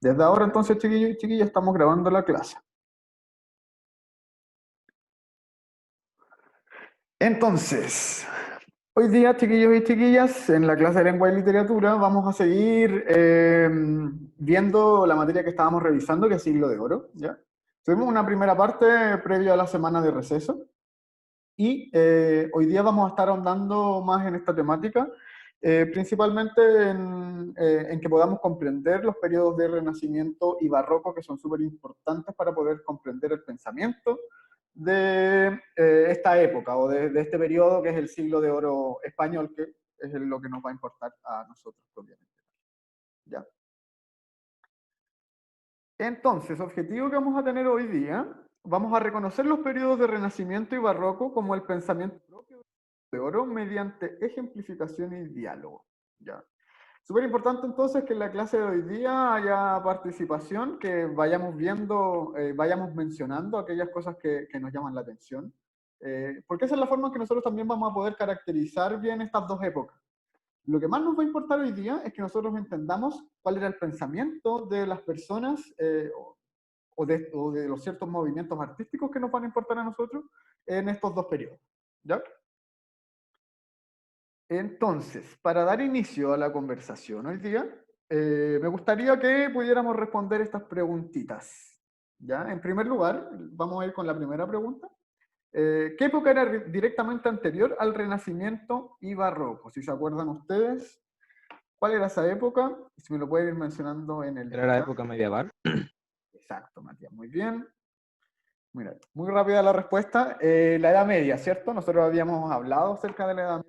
Desde ahora entonces, chiquillos y chiquillas, estamos grabando la clase. Entonces, hoy día, chiquillos y chiquillas, en la clase de lengua y literatura vamos a seguir viendo la materia que estábamos revisando, que es Siglo de Oro, ¿ya? Tuvimos una primera parte previo a la semana de receso y hoy día vamos a estar ahondando más en esta temática, principalmente en que podamos comprender los periodos de Renacimiento y Barroco, que son súper importantes para poder comprender el pensamiento de esta época o de este periodo que es el siglo de oro español, que es lo que nos va a importar a nosotros propiamente. ¿Ya? Entonces, objetivo que vamos a tener hoy día, vamos a reconocer los periodos de Renacimiento y Barroco como el pensamiento propio de oro mediante ejemplificación y diálogo. ¿Ya? Súper importante entonces que en la clase de hoy día haya participación, que vayamos viendo, vayamos mencionando aquellas cosas que nos llaman la atención, porque esa es la forma en que nosotros también vamos a poder caracterizar bien estas dos épocas. Lo que más nos va a importar hoy día es que nosotros entendamos cuál era el pensamiento de las personas o de los ciertos movimientos artísticos que nos van a importar a nosotros en estos dos periodos. ¿Ya? Entonces, para dar inicio a la conversación hoy día, me gustaría que pudiéramos responder estas preguntitas. ¿Ya? En primer lugar, vamos a ir con la primera pregunta. ¿Qué época era directamente anterior al Renacimiento y Barroco? Si se acuerdan ustedes, ¿cuál era esa época? Si me lo pueden ir mencionando en el Era la chat. época medieval. Exacto, Matías, muy bien. Mira, muy rápida la respuesta. La Edad Media, ¿cierto? Nosotros habíamos hablado acerca de la Edad Media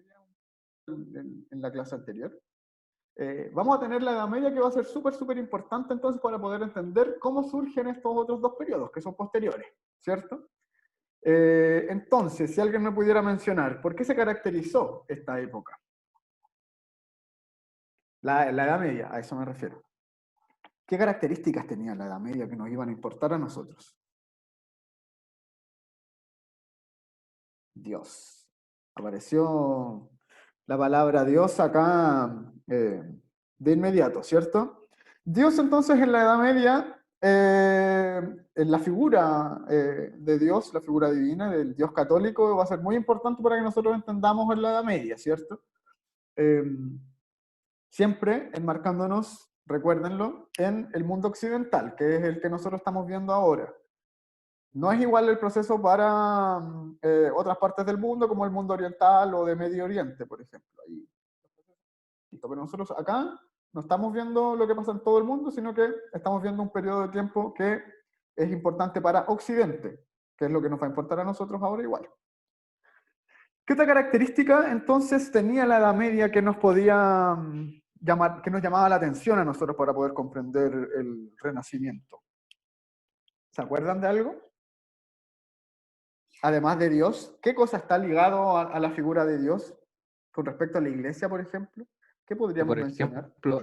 en la clase anterior. Vamos a tener la Edad Media que va a ser súper importante entonces para poder entender cómo surgen estos otros dos periodos que son posteriores, ¿cierto? Entonces, si alguien me pudiera mencionar, ¿por qué se caracterizó esta época? La Edad Media, a eso me refiero. ¿Qué características tenía la Edad Media que nos iban a importar a nosotros? Dios. Apareció la palabra Dios acá de inmediato, ¿cierto? Dios entonces en la Edad Media, en la figura de Dios, la figura divina del Dios católico, va a ser muy importante para que nosotros entendamos en la Edad Media, ¿cierto? Eh, Siempre enmarcándonos, recuérdenlo, en el mundo occidental, que es el que nosotros estamos viendo ahora. No es igual el proceso para otras partes del mundo, como el mundo oriental o de Medio Oriente, por ejemplo. Ahí, pero nosotros acá no estamos viendo lo que pasa en todo el mundo, sino que estamos viendo un periodo de tiempo que es importante para Occidente, que es lo que nos va a importar a nosotros ahora igual. ¿Qué otra característica entonces tenía la Edad Media que nos podía llamar, que nos llamaba la atención a nosotros para poder comprender el Renacimiento? ¿Se acuerdan de algo? Además de Dios, ¿qué cosa está ligado a la figura de Dios con respecto a la iglesia, por ejemplo? ¿Qué Que, podríamos por mencionar? ejemplo,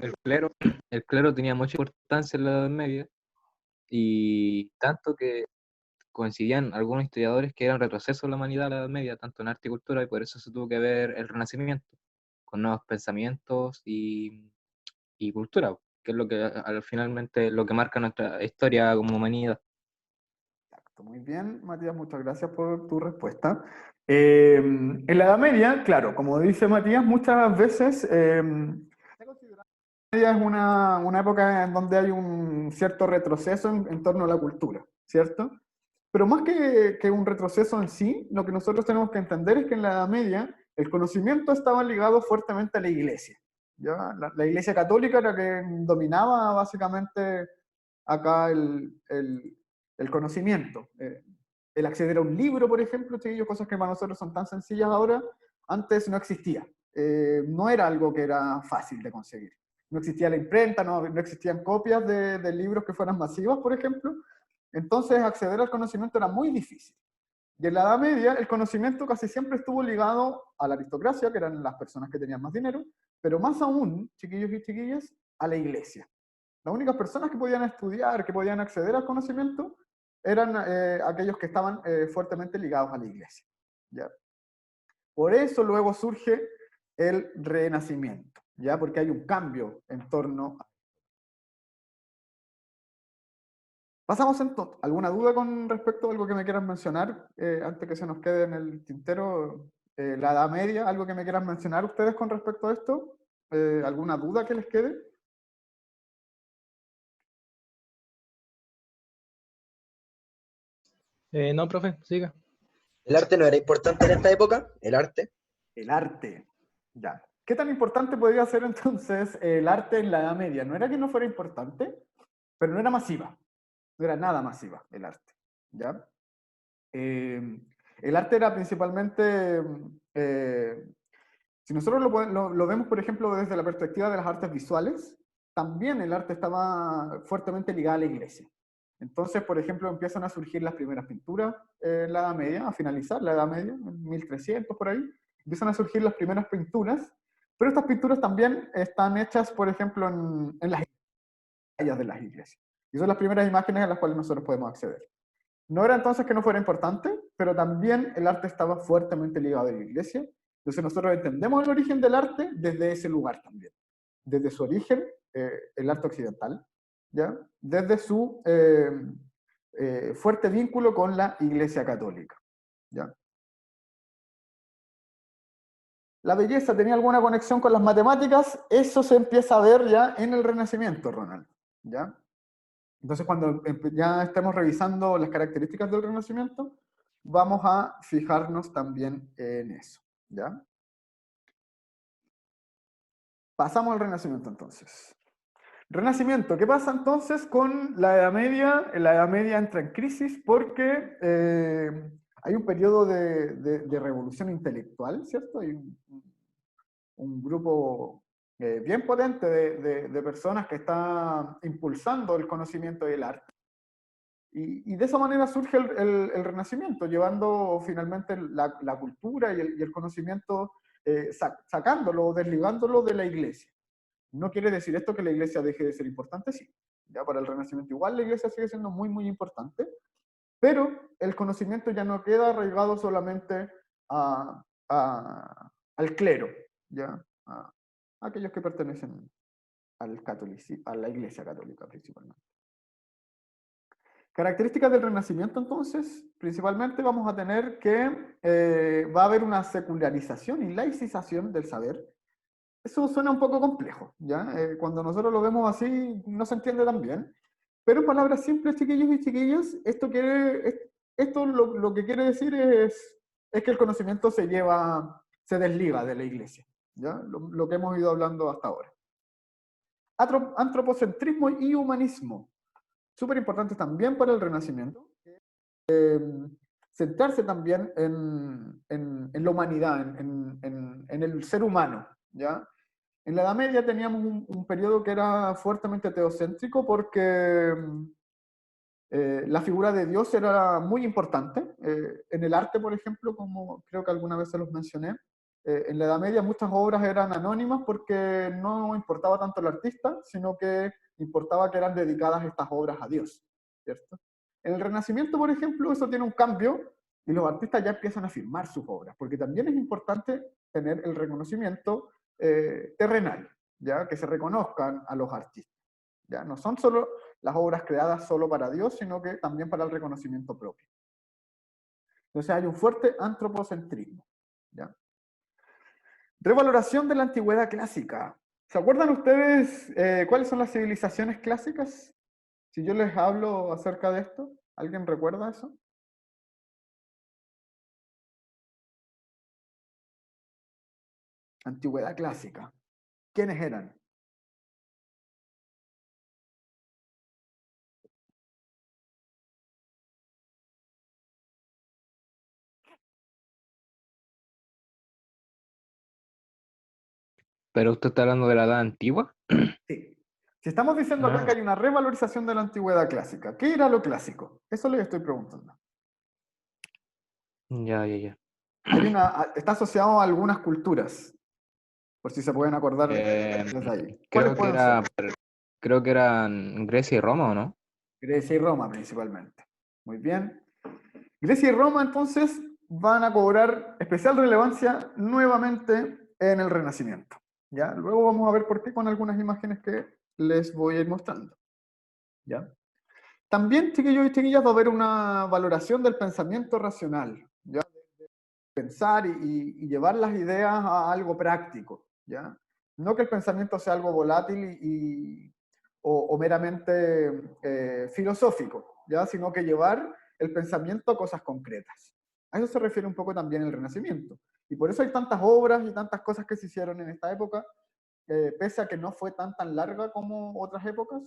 el clero tenía mucha importancia en la Edad Media, y tanto que coincidían algunos historiadores que era un retroceso de la humanidad a la Edad Media, tanto en arte y cultura, y por eso se tuvo que ver el Renacimiento, con nuevos pensamientos y cultura, que es lo que finalmente lo que marca nuestra historia como humanidad. Exacto, muy bien, Matías, muchas gracias por tu respuesta. En la Edad Media, claro, como dice Matías, muchas veces se considera que la Edad Media es una época en donde hay un cierto retroceso en torno a la cultura, ¿cierto? Pero más que un retroceso en sí, lo que nosotros tenemos que entender es que en la Edad Media el conocimiento estaba ligado fuertemente a la iglesia. ¿Ya? La iglesia católica era la que dominaba básicamente acá el conocimiento. El acceder a un libro, por ejemplo, chiquillos, cosas que para nosotros son tan sencillas ahora, antes no existía. No era algo que era fácil de conseguir. No existía la imprenta, no existían copias de libros que fueran masivas, por ejemplo. Entonces, acceder al conocimiento era muy difícil. Y en la Edad Media, el conocimiento casi siempre estuvo ligado a la aristocracia, que eran las personas que tenían más dinero, pero más aún, chiquillos y chiquillas, a la iglesia. Las únicas personas que podían estudiar, que podían acceder al conocimiento, eran aquellos que estaban fuertemente ligados a la iglesia. ¿Ya? Por eso luego surge el Renacimiento, ¿ya? Porque hay un cambio en torno a Pasamos entonces. ¿Alguna duda con respecto a algo que me quieran mencionar antes que se nos quede en el tintero la Edad Media? ¿Algo que me quieran mencionar ustedes con respecto a esto? ¿Alguna duda que les quede? No, profe, siga. ¿El arte no era importante en esta época? ¿El arte? El arte. Ya. ¿Qué tan importante podría ser entonces el arte en la Edad Media? No era que no fuera importante, pero no era masiva. No era nada masiva el arte. ¿Ya? El arte era principalmente, si nosotros lo vemos, por ejemplo, desde la perspectiva de las artes visuales, también el arte estaba fuertemente ligado a la iglesia. Entonces, por ejemplo, empiezan a surgir las primeras pinturas en la Edad Media, a finalizar la Edad Media, en 1300 por ahí, empiezan a surgir las primeras pinturas, pero estas pinturas también están hechas, por ejemplo, en las tallas de las iglesias. Y son las primeras imágenes a las cuales nosotros podemos acceder. No era entonces que no fuera importante, pero también el arte estaba fuertemente ligado a la iglesia. Entonces nosotros entendemos el origen del arte desde ese lugar también. Desde su origen, el arte occidental, ¿ya? Desde su fuerte vínculo con la iglesia católica, ¿ya? La belleza tenía alguna conexión con las matemáticas, eso se empieza a ver ya en el Renacimiento, Ronald, ¿ya? Entonces, cuando ya estemos revisando las características del Renacimiento, vamos a fijarnos también en eso, ¿ya? Pasamos al Renacimiento, entonces. Renacimiento, ¿qué pasa entonces con la Edad Media? La Edad Media entra en crisis porque hay un periodo de revolución intelectual, ¿cierto? Hay un grupo bien potente de personas que está impulsando el conocimiento y el arte. Y de esa manera surge el Renacimiento, llevando finalmente la cultura y el conocimiento, sacándolo, desligándolo de la iglesia. No quiere decir esto que la iglesia deje de ser importante, sí. Ya para el Renacimiento igual la iglesia sigue siendo muy, muy importante, pero el conocimiento ya no queda arraigado solamente al clero, ¿ya? A aquellos que pertenecen a la iglesia católica principalmente. Características del Renacimiento, entonces, principalmente vamos a tener que va a haber una secularización y laicización del saber. Eso suena un poco complejo, ¿ya? Cuando nosotros lo vemos así, no se entiende tan bien. Pero en palabras simples, chiquillos y chiquillas, esto lo que quiere decir es que el conocimiento se desliga de la iglesia, ¿ya? Lo que hemos ido hablando hasta ahora. Antropocentrismo y humanismo. Súper importante también para el Renacimiento. Centrarse también en la humanidad, en el ser humano, ¿ya? En la Edad Media teníamos un periodo que era fuertemente teocéntrico porque la figura de Dios era muy importante. En el arte, por ejemplo, como creo que alguna vez se los mencioné, en la Edad Media muchas obras eran anónimas porque no importaba tanto el artista, sino que importaba que eran dedicadas estas obras a Dios, ¿cierto? En el Renacimiento, por ejemplo, eso tiene un cambio y los artistas ya empiezan a firmar sus obras, porque también es importante tener el reconocimiento terrenal, ¿ya? Que se reconozcan a los artistas, ¿ya? No son solo las obras creadas solo para Dios, sino que también para el reconocimiento propio. Entonces hay un fuerte antropocentrismo, ¿ya? Revaloración de la antigüedad clásica. ¿Se acuerdan ustedes cuáles son las civilizaciones clásicas? Si yo les hablo acerca de esto, ¿alguien recuerda eso? Antigüedad clásica. ¿Quiénes eran? ¿Pero usted está hablando de la edad antigua? Sí. Si estamos diciendo acá que hay una revalorización de la antigüedad clásica, ¿qué era lo clásico? Eso les estoy preguntando. Ya, ya, ya. Está asociado a algunas culturas, por si se pueden acordar desde ahí. ¿Cuáles pueden ser? Creo que eran Grecia y Roma, ¿o no? Grecia y Roma principalmente. Muy bien. Grecia y Roma entonces van a cobrar especial relevancia nuevamente en el Renacimiento. ¿Ya? Luego vamos a ver por qué con algunas imágenes que les voy a ir mostrando. ¿Ya? También, chiquillos y chiquillas, va a haber una valoración del pensamiento racional, ¿ya? Pensar y llevar las ideas a algo práctico, ¿ya? No que el pensamiento sea algo volátil o meramente filosófico, ¿ya? Sino que llevar el pensamiento a cosas concretas. A eso se refiere un poco también el Renacimiento. Y por eso hay tantas obras y tantas cosas que se hicieron en esta época, pese a que no fue tan larga como otras épocas,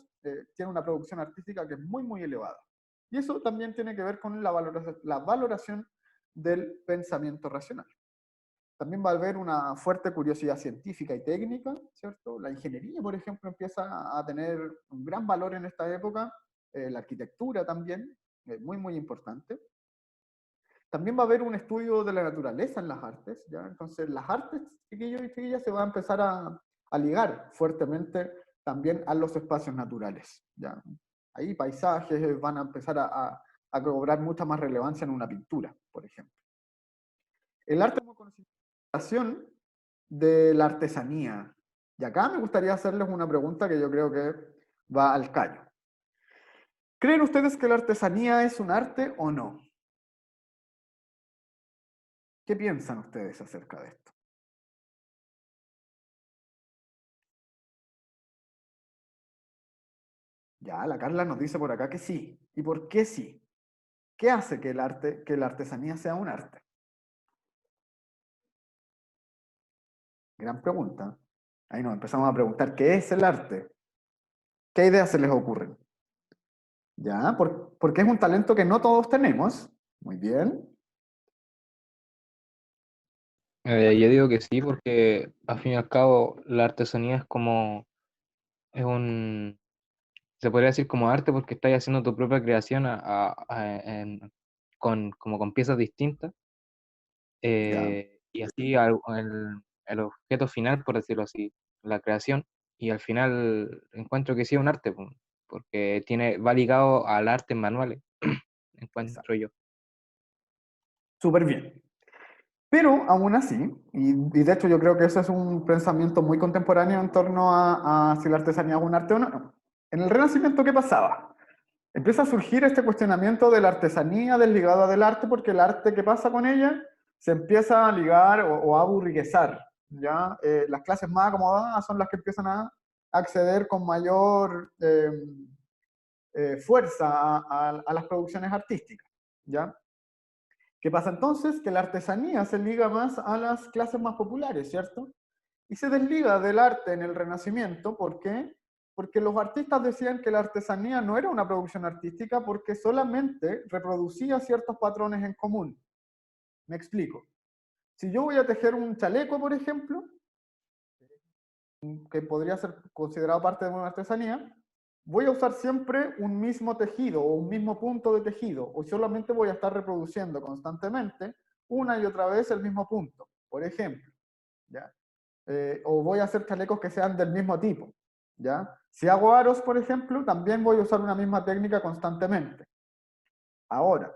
tiene una producción artística que es muy elevada. Y eso también tiene que ver con la valoración del pensamiento racional. También va a haber una fuerte curiosidad científica y técnica, ¿cierto? La ingeniería, por ejemplo, empieza a tener un gran valor en esta época, la arquitectura también, muy importante. También va a haber un estudio de la naturaleza en las artes, ¿ya? Entonces las artes, chiquillos y chiquillas, se van a empezar a ligar fuertemente también a los espacios naturales, ¿ya? Ahí paisajes van a empezar a cobrar mucha más relevancia en una pintura, por ejemplo. El arte como consideración de la artesanía. Y acá me gustaría hacerles una pregunta que yo creo que va al callo. ¿Creen ustedes que la artesanía es un arte o no? ¿Qué piensan ustedes acerca de esto? Ya, la Carla nos dice por acá que sí. ¿Y por qué sí? ¿Qué hace que que la artesanía sea un arte? Gran pregunta. Ahí nos empezamos a preguntar, ¿qué es el arte? ¿Qué ideas se les ocurren? Ya, porque es un talento que no todos tenemos. Muy bien. Yo digo que sí, porque al fin y al cabo la artesanía es como, es un, se podría decir como arte porque estás haciendo tu propia creación como con piezas distintas, Ya. y así el objeto final, por decirlo así, la creación, y al final encuentro que sí es un arte, porque va ligado al arte en manuales, Exacto. encuentro yo. Súper bien. Pero aún así, y de hecho yo creo que eso es un pensamiento muy contemporáneo en torno a si la artesanía es un arte o no. En el Renacimiento, ¿qué pasaba? Empieza a surgir este cuestionamiento de la artesanía desligada del arte, porque el arte, ¿qué pasa con ella? Se empieza a ligar o a aburguesar, ¿ya? Las clases más acomodadas son las que empiezan a acceder con mayor fuerza a las producciones artísticas, ¿ya? ¿Qué pasa entonces? Que la artesanía se liga más a las clases más populares, ¿cierto? Y se desliga del arte en el Renacimiento. ¿Por qué? Porque los artistas decían que la artesanía no era una producción artística porque solamente reproducía ciertos patrones en común. Me explico. Si yo voy a tejer un chaleco, por ejemplo, que podría ser considerado parte de una artesanía, voy a usar siempre un mismo tejido o un mismo punto de tejido, o solamente voy a estar reproduciendo constantemente una y otra vez el mismo punto, por ejemplo, ¿ya? O voy a hacer chalecos que sean del mismo tipo, ¿ya? Si hago aros, por ejemplo, también voy a usar una misma técnica constantemente. Ahora,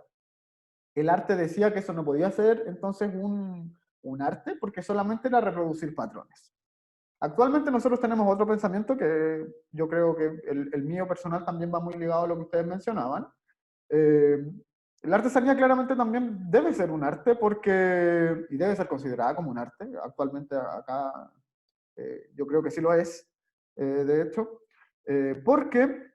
el arte decía que eso no podía ser entonces un arte porque solamente era reproducir patrones. Actualmente nosotros tenemos otro pensamiento que yo creo que el mío personal también va muy ligado a lo que ustedes mencionaban. Eh, la artesanía claramente también debe ser un arte y debe ser considerada como un arte. Actualmente acá yo creo que sí lo es, de hecho, porque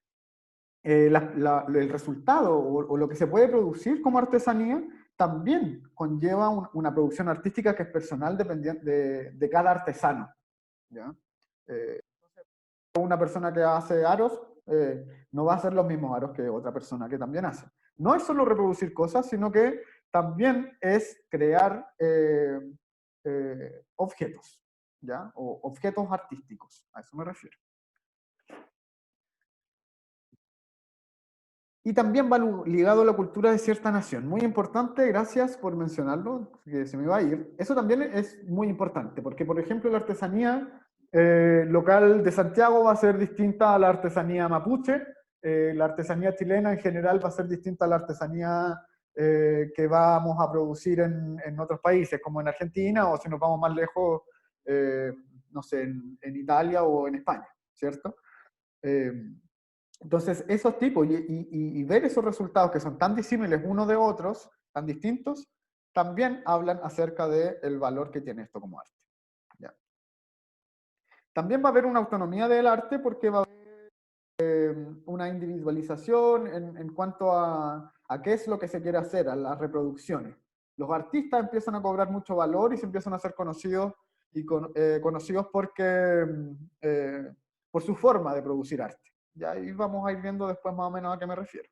el resultado o lo que se puede producir como artesanía también conlleva una producción artística que es personal dependiente de cada artesano. ¿Ya? Eh, una persona que hace aros no va a hacer los mismos aros que otra persona que también hace. No es solo reproducir cosas, sino que también es crear objetos, ¿ya? O objetos artísticos, a eso me refiero. Y también va ligado a la cultura de cierta nación. Muy importante, gracias por mencionarlo, que se me va a ir. Eso también es muy importante, porque por ejemplo la artesanía local de Santiago va a ser distinta a la artesanía mapuche, la artesanía chilena en general va a ser distinta a la artesanía que vamos a producir en otros países, como en Argentina, o si nos vamos más lejos, no sé, en Italia o en España, ¿cierto? Entonces, esos tipos y ver esos resultados que son tan disímiles unos de otros, tan distintos, también hablan acerca del valor que tiene esto como arte. ¿Ya? También va a haber una autonomía del arte porque va a haber una individualización en cuanto a qué es lo que se quiere hacer, a las reproducciones. Los artistas empiezan a cobrar mucho valor y se empiezan a ser conocidos conocidos porque, por su forma de producir arte. Ya ahí vamos a ir viendo después más o menos a qué me refiero.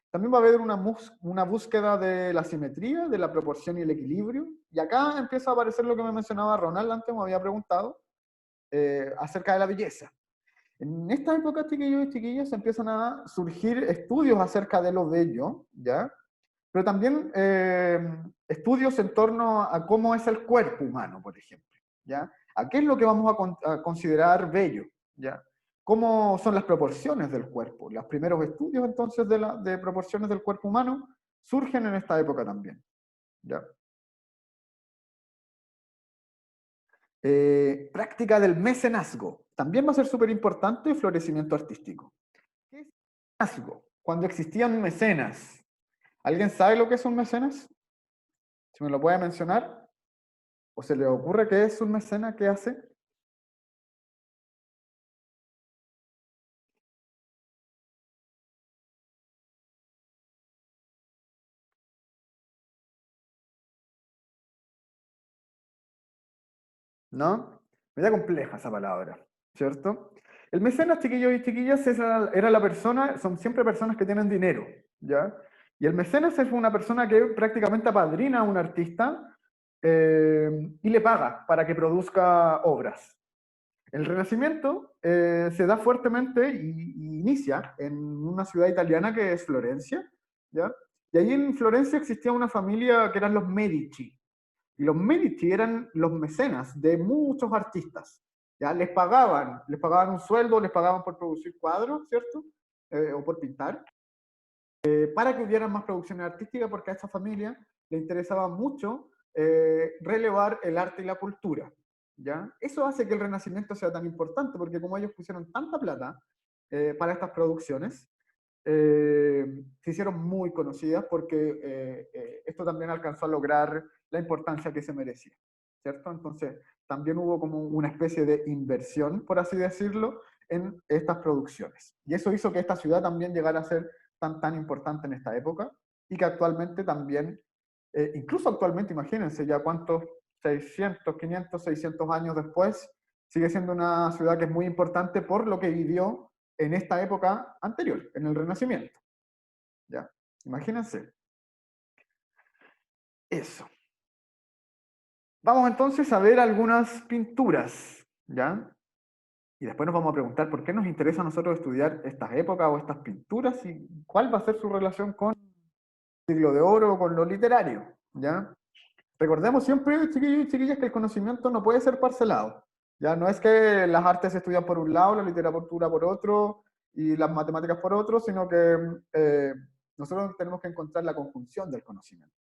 También va a haber una búsqueda de la simetría, de la proporción y el equilibrio. Y acá empieza a aparecer lo que me mencionaba Ronald antes, me había preguntado, acerca de la belleza. En esta época, chiquillos y chiquillas, empiezan a surgir estudios acerca de lo bello, ¿ya? Pero también estudios en torno a cómo es el cuerpo humano, por ejemplo, ¿ya? ¿A qué es lo que vamos a considerar bello, ¿ya? ¿Cómo son las proporciones del cuerpo? Los primeros estudios, entonces, de proporciones del cuerpo humano surgen en esta época también, ¿ya? Práctica del mecenazgo. También va a ser súper importante florecimiento artístico. ¿Qué es mecenazgo? Cuando existían mecenas. ¿Alguien sabe lo que es un mecenas? Si me lo puede mencionar. ¿O se le ocurre qué es un mecenas? ¿Qué hace? ¿No? Media compleja esa palabra, ¿cierto? El mecenas, chiquillos y chiquillas, era la persona, son siempre personas que tienen dinero, ¿ya? Y el mecenas es una persona que prácticamente apadrina a un artista y le paga para que produzca obras. El Renacimiento se da fuertemente y inicia en una ciudad italiana que es Florencia, ¿ya? Y allí en Florencia existía una familia que eran los Medici, y los Medici eran los mecenas de muchos artistas. ¿Ya? Les pagaban un sueldo, les pagaban por producir cuadros, ¿cierto? O por pintar, para que hubieran más producciones artísticas, porque a esta familia le interesaba mucho relevar el arte y la cultura. ¿Ya? Eso hace que el Renacimiento sea tan importante, porque como ellos pusieron tanta plata para estas producciones, se hicieron muy conocidas porque esto también alcanzó a lograr la importancia que se merecía, ¿cierto? Entonces, también hubo como una especie de inversión, por así decirlo, en estas producciones. Y eso hizo que esta ciudad también llegara a ser tan importante en esta época y que actualmente también, incluso actualmente, imagínense ya cuántos 600, 500, 600 años después, sigue siendo una ciudad que es muy importante por lo que vivió en esta época anterior, en el Renacimiento. ¿Ya? Imagínense. Eso. Vamos entonces a ver algunas pinturas, ¿ya? Y después nos vamos a preguntar por qué nos interesa a nosotros estudiar estas épocas o estas pinturas y cuál va a ser su relación con el siglo de oro o con lo literario, ¿ya? Recordemos siempre, chiquillos y chiquillas, que el conocimiento no puede ser parcelado. Ya no es que las artes se estudian por un lado, la literatura por otro y las matemáticas por otro, sino que nosotros tenemos que encontrar la conjunción del conocimiento,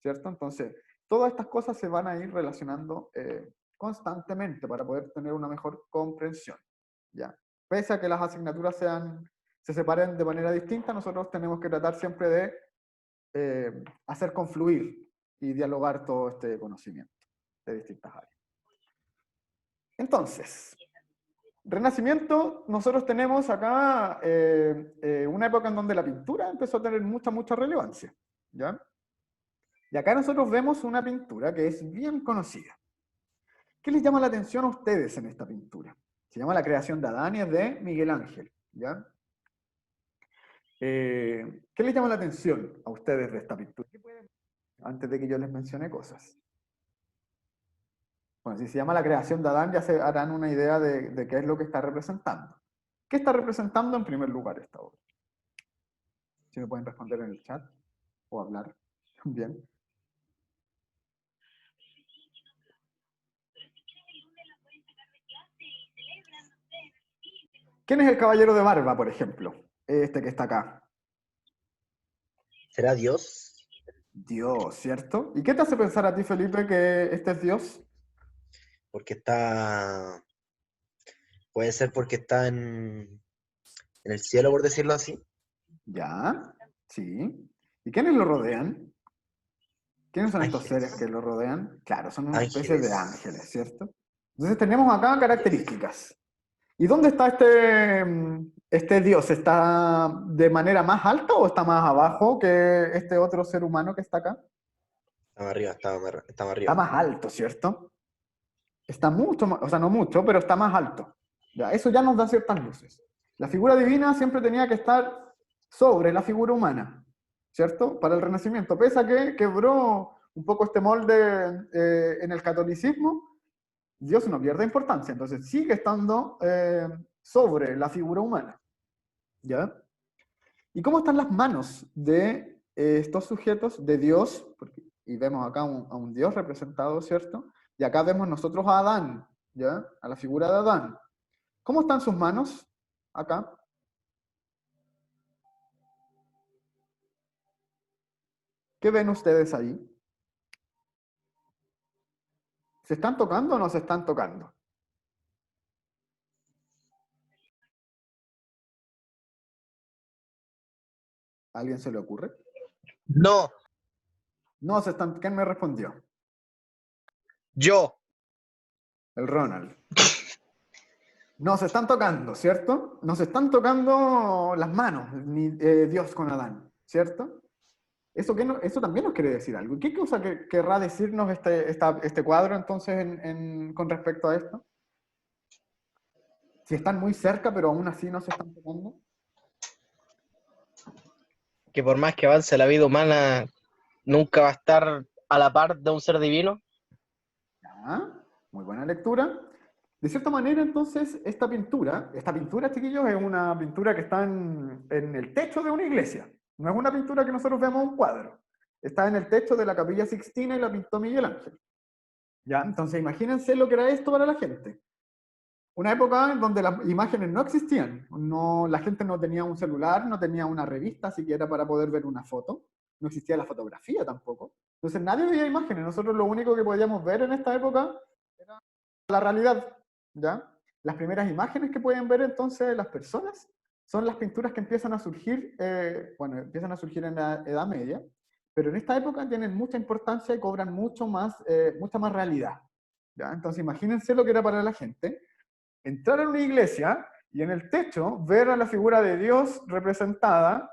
¿cierto? Entonces, todas estas cosas se van a ir relacionando constantemente para poder tener una mejor comprensión, ¿ya? Pese a que las asignaturas se separen de manera distinta, nosotros tenemos que tratar siempre de hacer confluir y dialogar todo este conocimiento de distintas áreas. Entonces, Renacimiento, nosotros tenemos acá una época en donde la pintura empezó a tener mucha relevancia, ¿ya? Y acá nosotros vemos una pintura que es bien conocida. ¿Qué les llama la atención a ustedes en esta pintura? Se llama La creación de Adán y es de Miguel Ángel, ¿ya? ¿Qué les llama la atención a ustedes de esta pintura? Antes de que yo les mencione cosas. Bueno, si se llama La creación de Adán, ya se harán una idea de qué es lo que está representando. ¿Qué está representando en primer lugar esta obra? Si me pueden responder en el chat o hablar. Bien. ¿Quién es el caballero de barba, por ejemplo? Este que está acá. ¿Será Dios? Dios, ¿cierto? ¿Y qué te hace pensar a ti, Felipe, que este es Dios? Porque está... Puede ser porque está en en el cielo, por decirlo así. Ya, sí. ¿Y quiénes lo rodean? ¿Quiénes son estos seres Ángeles. que lo rodean? Claro, son una especie de Ángeles. ángeles, ¿cierto? Entonces tenemos acá Yes. características. ¿Y dónde está este Dios? ¿Está de manera más alta o está más abajo que este otro ser humano que está acá? Estaba arriba, estaba Está arriba. más alto, ¿cierto? Está mucho más, o sea, no mucho, pero está más alto. Ya, eso ya nos da ciertas luces. La figura divina siempre tenía que estar sobre la figura humana, ¿cierto? Para el Renacimiento, pese a que quebró un poco este molde en el catolicismo, Dios no pierde importancia, entonces sigue estando sobre la figura humana, ¿ya? ¿Y cómo están las manos de estos sujetos de Dios? Y vemos acá a un Dios representado, ¿cierto? Y acá vemos nosotros a Adán, ¿ya? A la figura de Adán. ¿Cómo están sus manos acá? ¿Qué ven ustedes ahí? ¿Se están tocando o no se están tocando? ¿A alguien se le ocurre? No, No se están. ¿Quién me respondió? yo. El Ronald. No se están tocando, ¿cierto? No se están tocando las manos, ni Dios con Adán, ¿cierto? ¿Eso, eso también nos quiere decir algo. ¿Qué cosa querrá decirnos este cuadro entonces con respecto a esto? Si están muy cerca, pero aún así no se están tocando. Que por más que avance la vida humana, nunca va a estar a la par de un ser divino. Ya, muy buena lectura. De cierta manera, entonces, esta pintura, chiquillos, es una pintura que está en el techo de una iglesia. No es una pintura que nosotros vemos en un cuadro. Está en el techo de la Capilla Sixtina y la pintó Miguel Ángel. ¿Ya? Entonces, imagínense lo que era esto para la gente. Una época en donde las imágenes no existían. No, la gente no tenía un celular, no tenía una revista siquiera para poder ver una foto. No existía la fotografía tampoco. Entonces nadie veía imágenes. Nosotros lo único que podíamos ver en esta época era la realidad. ¿Ya? Las primeras imágenes que pueden ver entonces las personas son las pinturas que empiezan a surgir, empiezan a surgir en la Edad Media, pero en esta época tienen mucha importancia y cobran mucha más realidad. ¿Ya? Entonces imagínense lo que era para la gente entrar a una iglesia y en el techo ver a la figura de Dios representada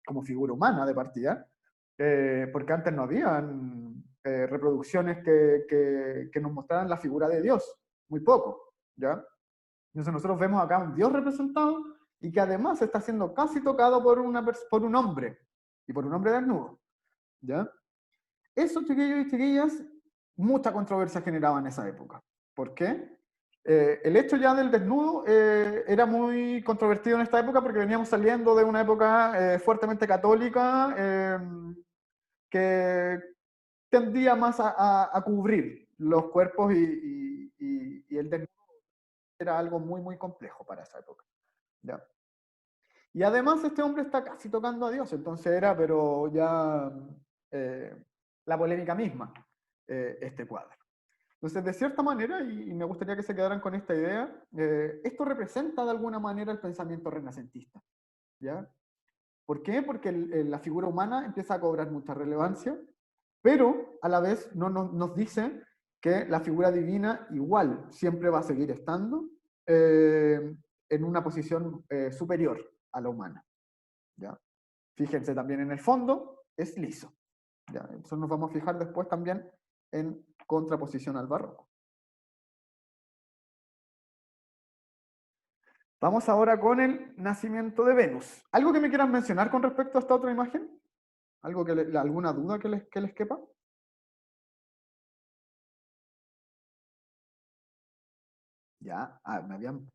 como figura humana de partida, porque antes no habían reproducciones que nos mostraran la figura de Dios, muy poco, ¿ya? Entonces nosotros vemos acá un Dios representado y que además está siendo casi tocado por un hombre, y por un hombre desnudo, ¿ya? Eso, chiquillos y chiquillas, mucha controversia generaba en esa época. ¿Por qué? El hecho ya del desnudo era muy controvertido en esta época porque veníamos saliendo de una época fuertemente católica que tendía más a cubrir los cuerpos y el desnudo era algo muy, muy complejo para esa época. ¿Ya? Y además este hombre está casi tocando a Dios, entonces era, pero ya la polémica misma, este cuadro. Entonces, de cierta manera, y me gustaría que se quedaran con esta idea, esto representa de alguna manera el pensamiento renacentista. ¿Ya? ¿Por qué? Porque la figura humana empieza a cobrar mucha relevancia, pero a la vez nos dice que la figura divina igual siempre va a seguir estando en una posición superior a la humana. ¿Ya? Fíjense también en el fondo, es liso. ¿Ya? Eso nos vamos a fijar después también en contraposición al barroco. Vamos ahora con el nacimiento de Venus. ¿Algo que me quieran mencionar con respecto a esta otra imagen? ¿Algo alguna duda que les quepa? Ya, me habían...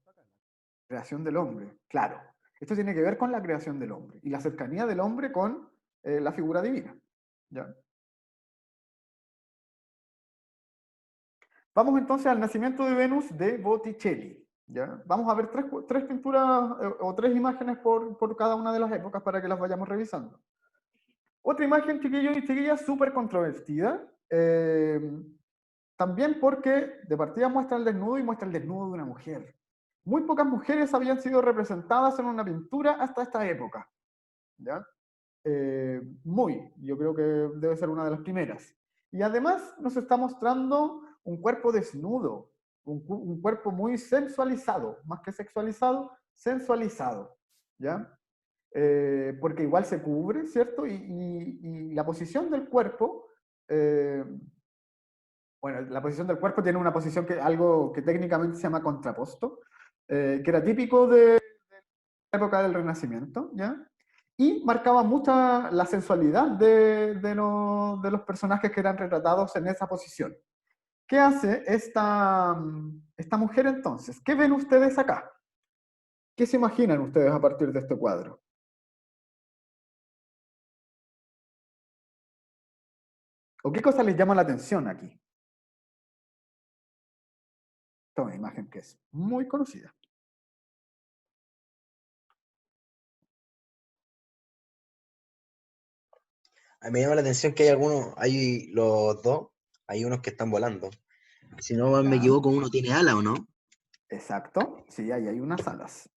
Creación del hombre, claro. Esto tiene que ver con la creación del hombre y la cercanía del hombre con la figura divina. ¿Ya? Vamos entonces al nacimiento de Venus de Botticelli. ¿Ya? Vamos a ver tres pinturas o tres imágenes por cada una de las épocas para que las vayamos revisando. Otra imagen, chiquillos y chiquillas, súper controvertida. También porque de partida muestra el desnudo y muestra el desnudo de una mujer. muy pocas mujeres habían sido representadas en una pintura hasta esta época, ¿ya? Yo creo que debe ser una de las primeras. Y además nos está mostrando un cuerpo desnudo, un cuerpo muy sensualizado, más que sexualizado, sensualizado, ¿ya? Porque igual se cubre, ¿cierto? Y la posición del cuerpo, bueno, la posición del cuerpo tiene una posición algo que técnicamente se llama contraposto, que era típico de la época del Renacimiento, ¿ya? Y marcaba mucha la sensualidad de los personajes que eran retratados en esa posición. ¿Qué hace esta mujer entonces? ¿Qué ven ustedes acá? ¿Qué se imaginan ustedes a partir de este cuadro? ¿O qué cosa les llama la atención aquí? Esta es una imagen que es muy conocida. A mí me llama la atención que hay los dos, hay unos que están volando. Si no me Ya. equivoco, uno tiene ala, ¿o no? Exacto, sí, ahí hay unas alas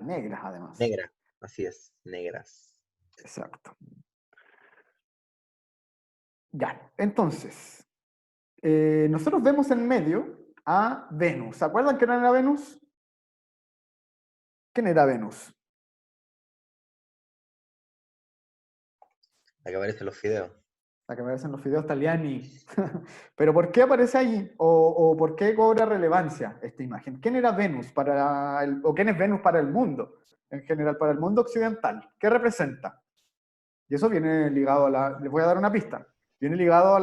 negras además. Negra, así es, negras. Exacto. Ya, entonces, nosotros vemos en medio a Venus. ¿Se acuerdan quién era Venus? ¿Quién era Venus? La que aparece en los fideos. La que aparece en los videos Taliani. Pero ¿por qué aparece ahí? ¿O por qué cobra relevancia esta imagen? ¿Quién era Venus o quién es Venus para el mundo? En general, para el mundo occidental. ¿Qué representa? Y eso viene ligado les voy a dar una pista, viene ligado a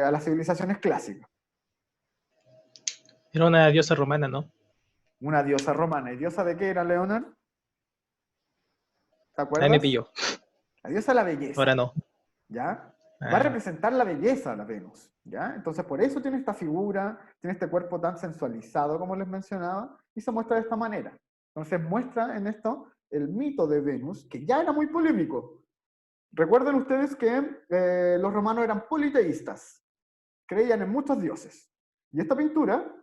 las civilizaciones clásicas. Era una diosa romana, ¿no? Una diosa romana. ¿Y diosa de qué era, Leonard? ¿Te acuerdas? Ahí me pilló. La diosa de la belleza. Ahora no. ¿Ya? Va a Ah, representar la belleza, la Venus, ¿ya? Entonces, por eso tiene esta figura, tiene este cuerpo tan sensualizado, como les mencionaba, y se muestra de esta manera. Entonces, muestra en esto el mito de Venus, que ya era muy polémico. Recuerden ustedes que los romanos eran politeístas, creían en muchos dioses. Y esta pintura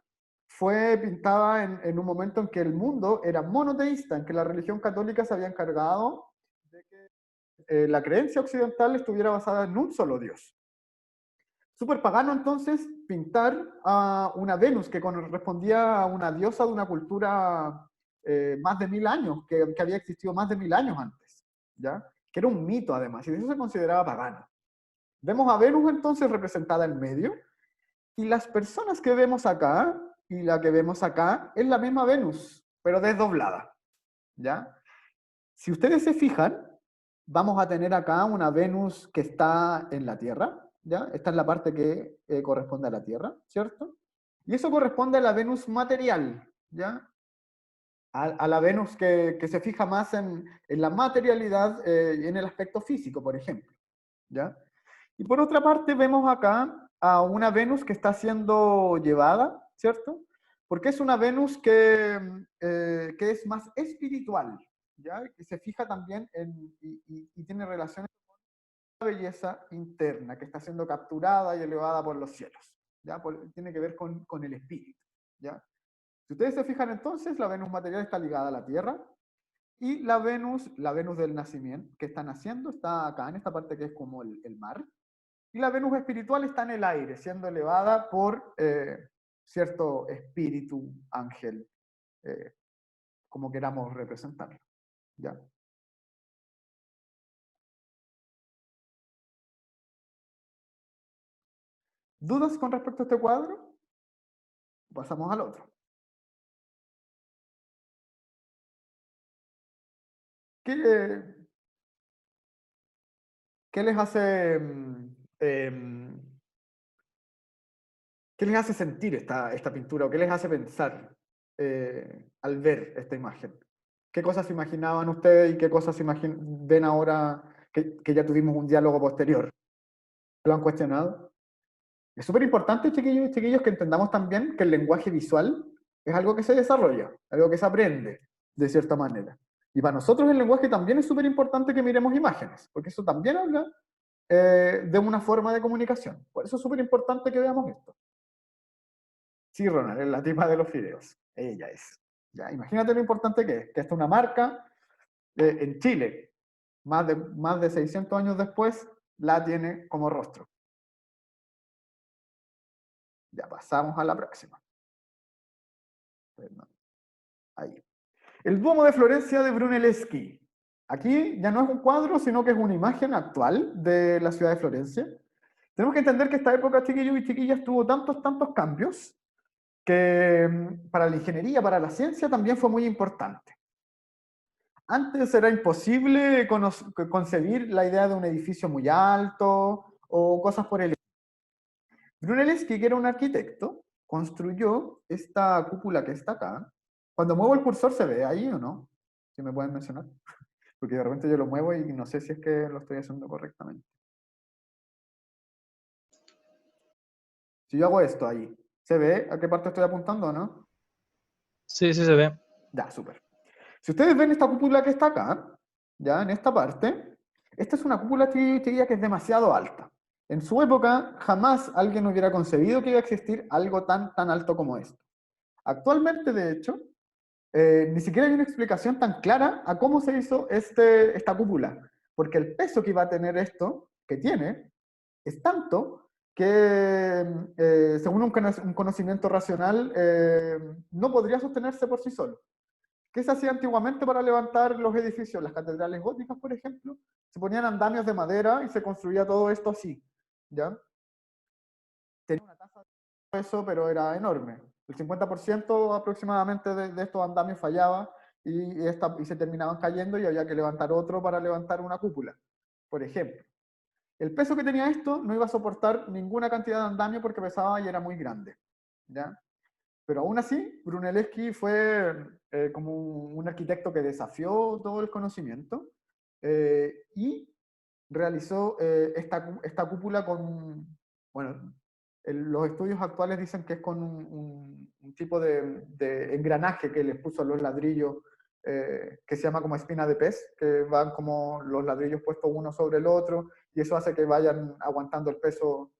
fue pintada en un momento en que el mundo era monoteísta, en que la religión católica se había encargado de que la creencia occidental estuviera basada en un solo dios. Súper pagano entonces pintar a una Venus que correspondía a una diosa de una cultura más de 1000 años, que había existido más de 1000 años antes, ¿ya? Que era un mito además, y eso se consideraba pagano. Vemos a Venus entonces representada en medio, y las personas que vemos acá y la que vemos acá es la misma Venus, pero desdoblada, ¿ya? Si ustedes se fijan, vamos a tener acá una Venus que está en la Tierra, ¿ya? Esta es la parte que corresponde a la Tierra, ¿cierto? Y eso corresponde a la Venus material, ¿ya? A la Venus que se fija más en la materialidad y en el aspecto físico, por ejemplo, ¿ya? Y por otra parte vemos acá a una Venus que está siendo llevada, ¿cierto? Porque es una Venus que es más espiritual, ¿ya? Que se fija también y tiene relaciones con la belleza interna, que está siendo capturada y elevada por los cielos, ¿ya? Tiene que ver con el espíritu, ¿ya? Si ustedes se fijan entonces, la Venus material está ligada a la Tierra, y la Venus del nacimiento, que está naciendo, está acá en esta parte que es como el mar, y la Venus espiritual está en el aire, siendo elevada por cierto espíritu, ángel, como queramos representarlo, ¿ya? ¿Dudas con respecto a este cuadro? Pasamos al otro. ¿Qué, qué les hace qué les hace sentir esta pintura o qué les hace pensar al ver esta imagen? ¿Qué cosas imaginaban ustedes y qué cosas ven ahora que ya tuvimos un diálogo posterior? ¿Lo han cuestionado? Es súper importante, chiquillos y chiquillos, que entendamos también que el lenguaje visual es algo que se desarrolla, algo que se aprende de cierta manera. Y para nosotros el lenguaje también es súper importante que miremos imágenes, porque eso también habla de una forma de comunicación. Por eso es súper importante que veamos esto. Sí, Ronald, es la tipa de los fideos. Ella es. Ya, imagínate lo importante que es, que esta es una marca en Chile, más de 600 años después, la tiene como rostro. Ya pasamos a la próxima. Perdón. Ahí. El Duomo de Florencia de Brunelleschi. Aquí ya no es un cuadro, sino que es una imagen actual de la ciudad de Florencia. Tenemos que entender que esta época, chiquillos y chiquillas, tuvo tantos cambios que para la ingeniería, para la ciencia, también fue muy importante. Antes era imposible concebir la idea de un edificio muy alto o cosas por el estilo. Brunelleschi, que era un arquitecto, construyó esta cúpula que está acá. Cuando muevo el cursor, ¿se ve ahí o no? Si me pueden mencionar. Porque de repente yo lo muevo y no sé si es que lo estoy haciendo correctamente. Si yo hago esto ahí, ¿se ve a qué parte estoy apuntando o no? Sí, sí se ve. Ya, súper. Si ustedes ven esta cúpula que está acá, ya en esta parte, esta es una cúpula que diría que es demasiado alta. En su época, jamás alguien hubiera concebido que iba a existir algo tan alto como esto. Actualmente, de hecho, ni siquiera hay una explicación tan clara a cómo se hizo esta cúpula, porque el peso que iba a tener esto, que tiene, es tanto que, según un conocimiento racional, no podría sostenerse por sí solo. ¿Qué se hacía antiguamente para levantar los edificios? Las catedrales góticas, por ejemplo, se ponían andamios de madera y se construía todo esto así, ¿ya? Tenía una tasa de peso, pero era enorme. El 50% aproximadamente de estos andamios fallaba y se terminaban cayendo y había que levantar otro para levantar una cúpula, por ejemplo. El peso que tenía esto no iba a soportar ninguna cantidad de andamio porque pesaba y era muy grande, ¿ya? Pero aún así, Brunelleschi fue como un arquitecto que desafió todo el conocimiento y realizó esta cúpula con, bueno, los estudios actuales dicen que es con un tipo de engranaje que les puso a los ladrillos que se llama como espina de pez, que van como los ladrillos puestos uno sobre el otro y eso hace que vayan aguantando el peso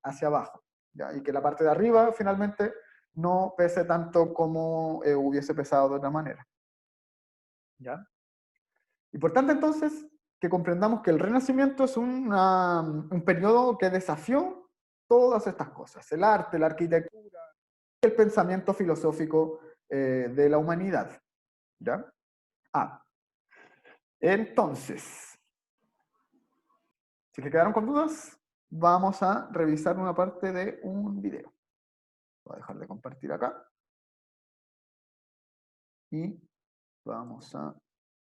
hacia abajo, ¿ya? Y que la parte de arriba finalmente no pese tanto como hubiese pesado de otra manera, ¿ya? Importante entonces que comprendamos que el Renacimiento es un periodo que desafió todas estas cosas, el arte, la arquitectura, el pensamiento filosófico de la humanidad, ¿ya? Entonces, si se quedaron con dudas, vamos a revisar una parte de un video. Voy a dejar de compartir acá. Y vamos a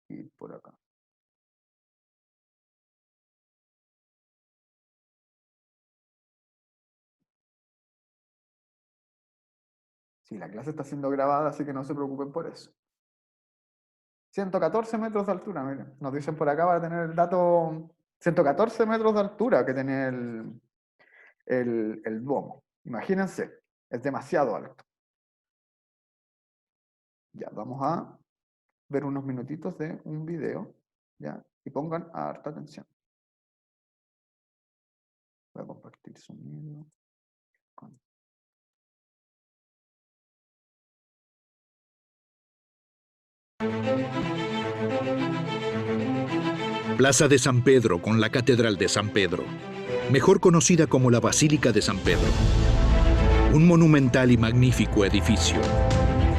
ir por acá. Sí, la clase está siendo grabada, así que no se preocupen por eso. 114 metros de altura, miren. Nos dicen por acá para tener el dato. 114 metros de altura que tiene el Duomo. Imagínense, es demasiado alto. Ya, vamos a ver unos minutitos de un video, ¿ya? Y pongan harta atención. Voy a compartir sonido. Plaza de San Pedro con la Catedral de San Pedro, mejor conocida como la Basílica de San Pedro. Un monumental y magnífico edificio,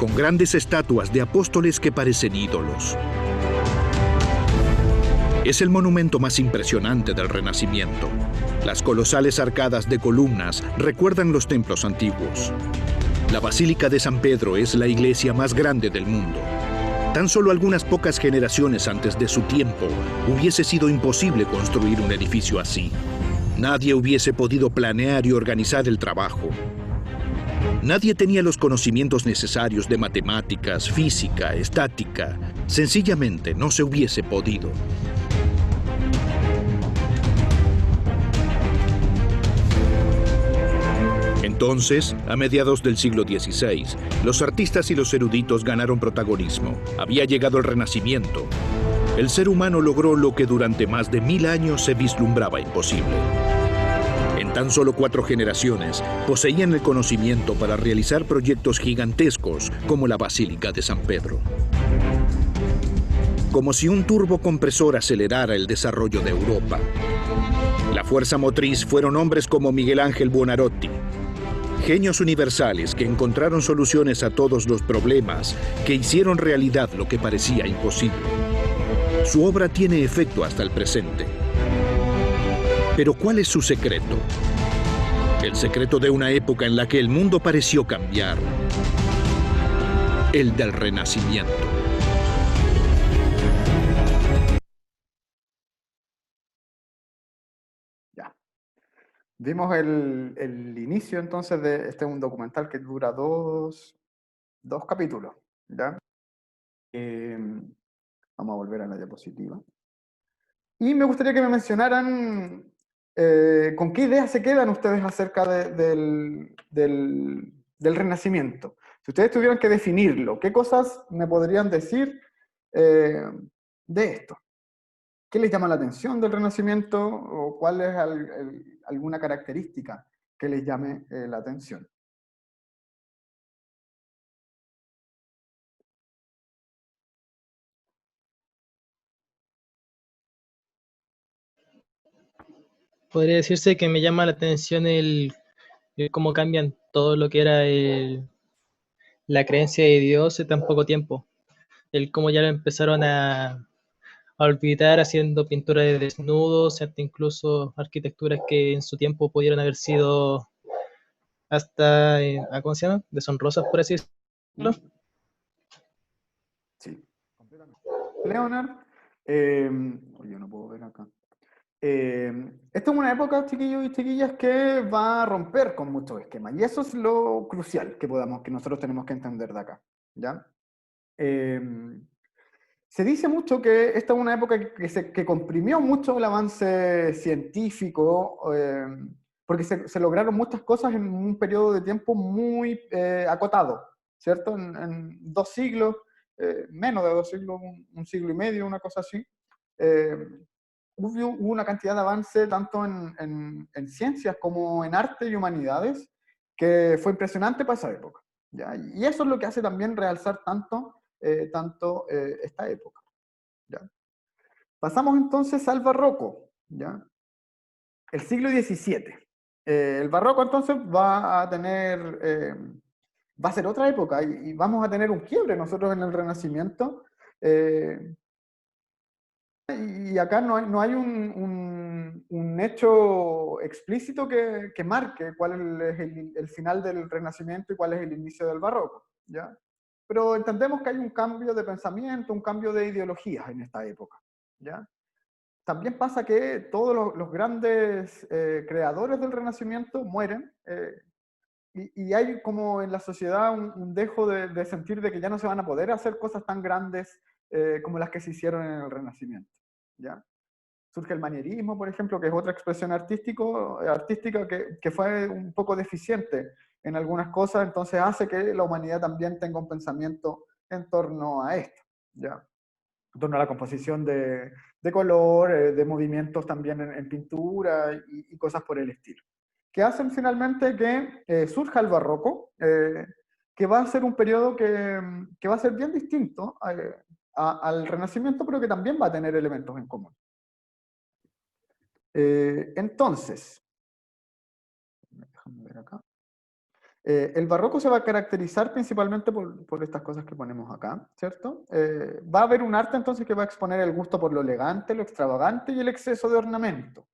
con grandes estatuas de apóstoles que parecen ídolos. Es el monumento más impresionante del Renacimiento. Las colosales arcadas de columnas recuerdan los templos antiguos. La Basílica de San Pedro es la iglesia más grande del mundo. Tan solo algunas pocas generaciones antes de su tiempo hubiese sido imposible construir un edificio así. Nadie hubiese podido planear y organizar el trabajo. Nadie tenía los conocimientos necesarios de matemáticas, física, estática. Sencillamente no se hubiese podido. Entonces, a mediados del siglo XVI, los artistas y los eruditos ganaron protagonismo. Había llegado el Renacimiento. El ser humano logró lo que durante más de 1000 años se vislumbraba imposible. En En tan solo 4 generaciones, poseían el conocimiento para realizar proyectos gigantescos como la Basílica de San Pedro. Como si un turbocompresor acelerara el desarrollo de Europa. La fuerza motriz fueron hombres como Miguel Ángel Buonarroti, genios universales que encontraron soluciones a todos los problemas, que hicieron realidad lo que parecía imposible. Su obra tiene efecto hasta el presente. Pero ¿cuál es su secreto? El secreto de una época en la que el mundo pareció cambiar. El del Renacimiento. Ya. Vimos el inicio entonces de este es un documental que dura dos capítulos, ¿ya? Vamos a volver a la diapositiva. Y me gustaría que me mencionaran con qué ideas se quedan ustedes acerca del Renacimiento. Si ustedes tuvieran que definirlo, ¿qué cosas me podrían decir de esto? ¿Qué les llama la atención del Renacimiento o cuál es alguna característica que les llame la atención? Podría decirse que me llama la atención el cómo cambian todo lo que era la creencia de Dios en tan poco tiempo. El cómo ya lo empezaron a olvidar haciendo pinturas de desnudos, hasta incluso arquitecturas que en su tiempo pudieron haber sido hasta, ¿cómo se llama? Deshonrosas, por así decirlo. Sí, completamente. Leonard, yo no puedo ver acá. Esta es una época, chiquillos y chiquillas, que va a romper con muchos esquemas. Y eso es lo crucial que nosotros tenemos que entender de acá, ¿ya? Se dice mucho que esta es una época que comprimió mucho el avance científico, porque se lograron muchas cosas en un periodo de tiempo muy acotado, ¿cierto? En 2 siglos, menos de 2 siglos, un siglo y medio, una cosa así. Hubo una cantidad de avance tanto en ciencias como en arte y humanidades que fue impresionante para esa época, ¿ya? Y eso es lo que hace también realzar tanto esta época, ¿ya? Pasamos entonces al barroco, ¿ya? El siglo XVII. El barroco entonces va a ser otra época y vamos a tener un quiebre nosotros en el Renacimiento. Y acá no hay un hecho explícito que marque cuál es el final del Renacimiento y cuál es el inicio del barroco, ¿ya? Pero entendemos que hay un cambio de pensamiento, un cambio de ideologías en esta época, ¿ya? También pasa que todos los grandes creadores del Renacimiento mueren, y hay como en la sociedad un dejo de sentir de que ya no se van a poder hacer cosas tan grandes como las que se hicieron en el Renacimiento, ¿ya? Surge el manierismo, por ejemplo, que es otra expresión artística que fue un poco deficiente en algunas cosas, entonces hace que la humanidad también tenga un pensamiento en torno a esto, ¿ya? En torno a la composición de color, de movimientos también en pintura y cosas por el estilo. Que hacen finalmente que surja el barroco, que va a ser un periodo que va a ser bien distinto al Renacimiento, pero que también va a tener elementos en común. Entonces, déjame ver acá. El barroco se va a caracterizar principalmente por estas cosas que ponemos acá, ¿cierto? Va a haber un arte entonces que va a exponer el gusto por lo elegante, lo extravagante y el exceso de ornamento.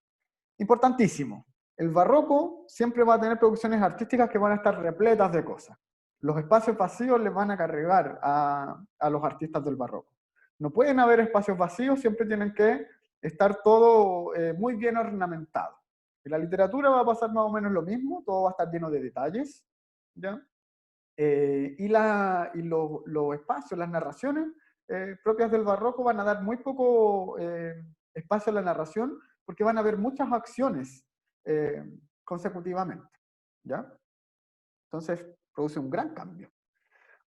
Importantísimo. El barroco siempre va a tener producciones artísticas que van a estar repletas de cosas. Los espacios vacíos les van a cargar a los artistas del barroco. No pueden haber espacios vacíos, siempre tienen que estar todo muy bien ornamentado. En la literatura va a pasar más o menos lo mismo, todo va a estar lleno de detalles, ¿ya? Y los espacios, las narraciones propias del barroco van a dar muy poco espacio a la narración, porque van a haber muchas acciones consecutivamente, ¿ya? Entonces produce un gran cambio.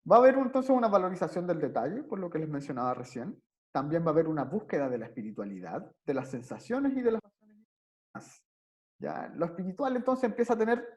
Va a haber entonces una valorización del detalle, por lo que les mencionaba recién. También va a haber una búsqueda de la espiritualidad, de las sensaciones y de las acciones. ¿ya? Lo espiritual entonces empieza a tener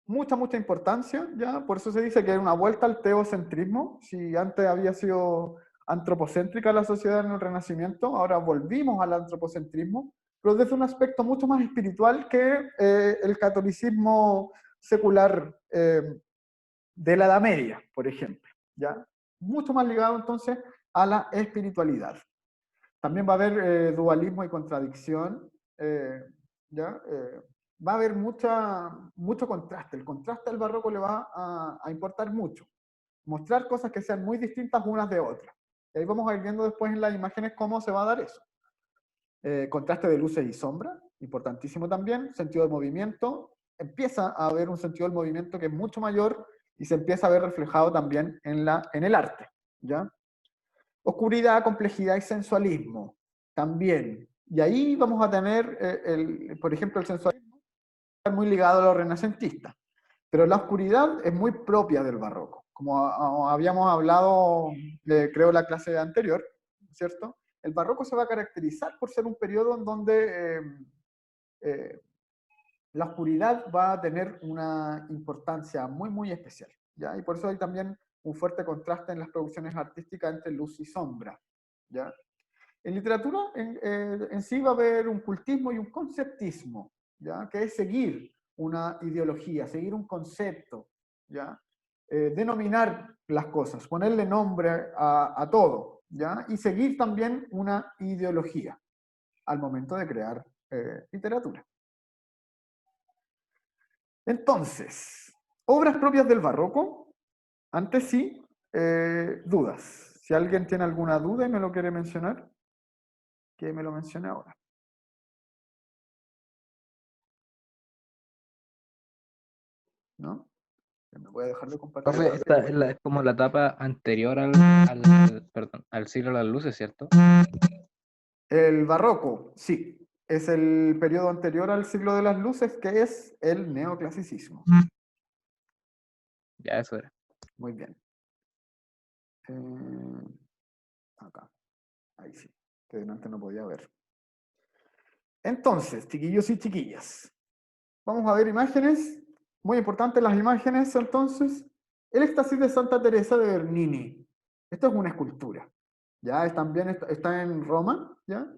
mucha importancia, ¿ya? Por eso se dice que hay una vuelta al teocentrismo. Si antes había sido antropocéntrica la sociedad en el Renacimiento, ahora volvimos al antropocentrismo, pero desde un aspecto mucho más espiritual que el catolicismo secular de la Edad Media, por ejemplo, ¿ya? Mucho más ligado entonces a la espiritualidad. También va a haber dualismo y contradicción, ¿ya? Va a haber mucho contraste. El contraste al barroco le va a importar mucho. Mostrar cosas que sean muy distintas unas de otras. Y ahí vamos a ir viendo después en las imágenes cómo se va a dar eso. Contraste de luces y sombras, importantísimo también. Sentido del movimiento. Empieza a haber un sentido del movimiento que es mucho mayor y se empieza a ver reflejado también en el arte, ¿ya? Oscuridad, complejidad y sensualismo también. Y ahí vamos a tener, por ejemplo, el sensualismo está muy ligado a lo renacentista. Pero la oscuridad es muy propia del barroco. Como habíamos hablado, creo, la clase anterior, ¿cierto? El barroco se va a caracterizar por ser un periodo en donde la oscuridad va a tener una importancia muy especial, ¿ya? Y por eso hay también un fuerte contraste en las producciones artísticas entre luz y sombra, ¿ya? En literatura en sí va a haber un cultismo y un conceptismo, ¿ya? Que es seguir una ideología, seguir un concepto, ¿ya? Denominar las cosas, ponerle nombre a todo, ¿ya? Y seguir también una ideología al momento de crear literatura. Entonces, obras propias del barroco, antes sí, dudas. Si alguien tiene alguna duda y me lo quiere mencionar, que me lo mencione ahora. ¿No? Me voy a dejar de compartir. Profe, esta es como la etapa anterior perdón, al siglo de las luces, ¿cierto? El barroco, sí. Es el periodo anterior al siglo de las luces, que es el neoclasicismo. Ya, eso era. Muy bien. Acá. Ahí sí. Que delante no podía ver. Entonces, chiquillos y chiquillas, vamos a ver imágenes. Muy importantes las imágenes, entonces. El éxtasis de Santa Teresa de Bernini. Esto es una escultura. ¿Ya? También está en Roma. ¿Ya?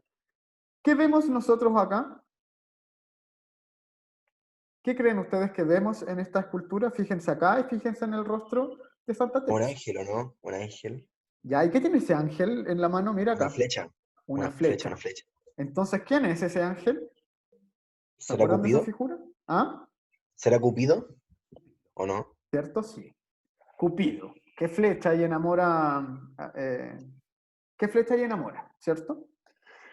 ¿Qué vemos nosotros acá? ¿Qué creen ustedes que vemos en esta escultura? Fíjense acá y fíjense en el rostro de Santa Un Teresa. ángel, ¿o no? Un ángel. ¿Ya? ¿Y qué tiene ese ángel en la mano? Mira acá. Una flecha. Una flecha. Una flecha. Entonces, ¿quién es ese ángel? ¿Se ¿Será acuerdan de esa Cupido? figura? ¿Ah? ¿Será Cupido? ¿O no? ¿Cierto? Sí. Cupido. ¿Qué flecha y enamora? ¿Qué flecha y enamora? ¿Cierto?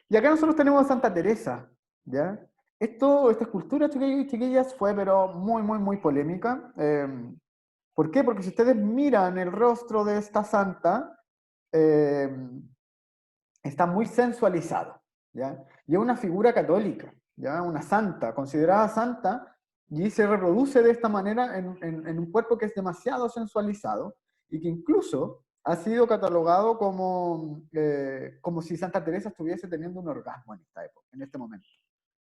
Y acá nosotros tenemos a Santa Teresa. ¿Ya? Esta escultura, chiquillos y chiquillas, fue pero muy polémica. ¿Por qué? Porque si ustedes miran el rostro de esta santa, está muy sensualizado, ¿ya? Y es una figura católica, ¿ya? Una santa, considerada santa, y se reproduce de esta manera en un cuerpo que es demasiado sensualizado y que incluso ha sido catalogado como si Santa Teresa estuviese teniendo un orgasmo en esta época, en este momento.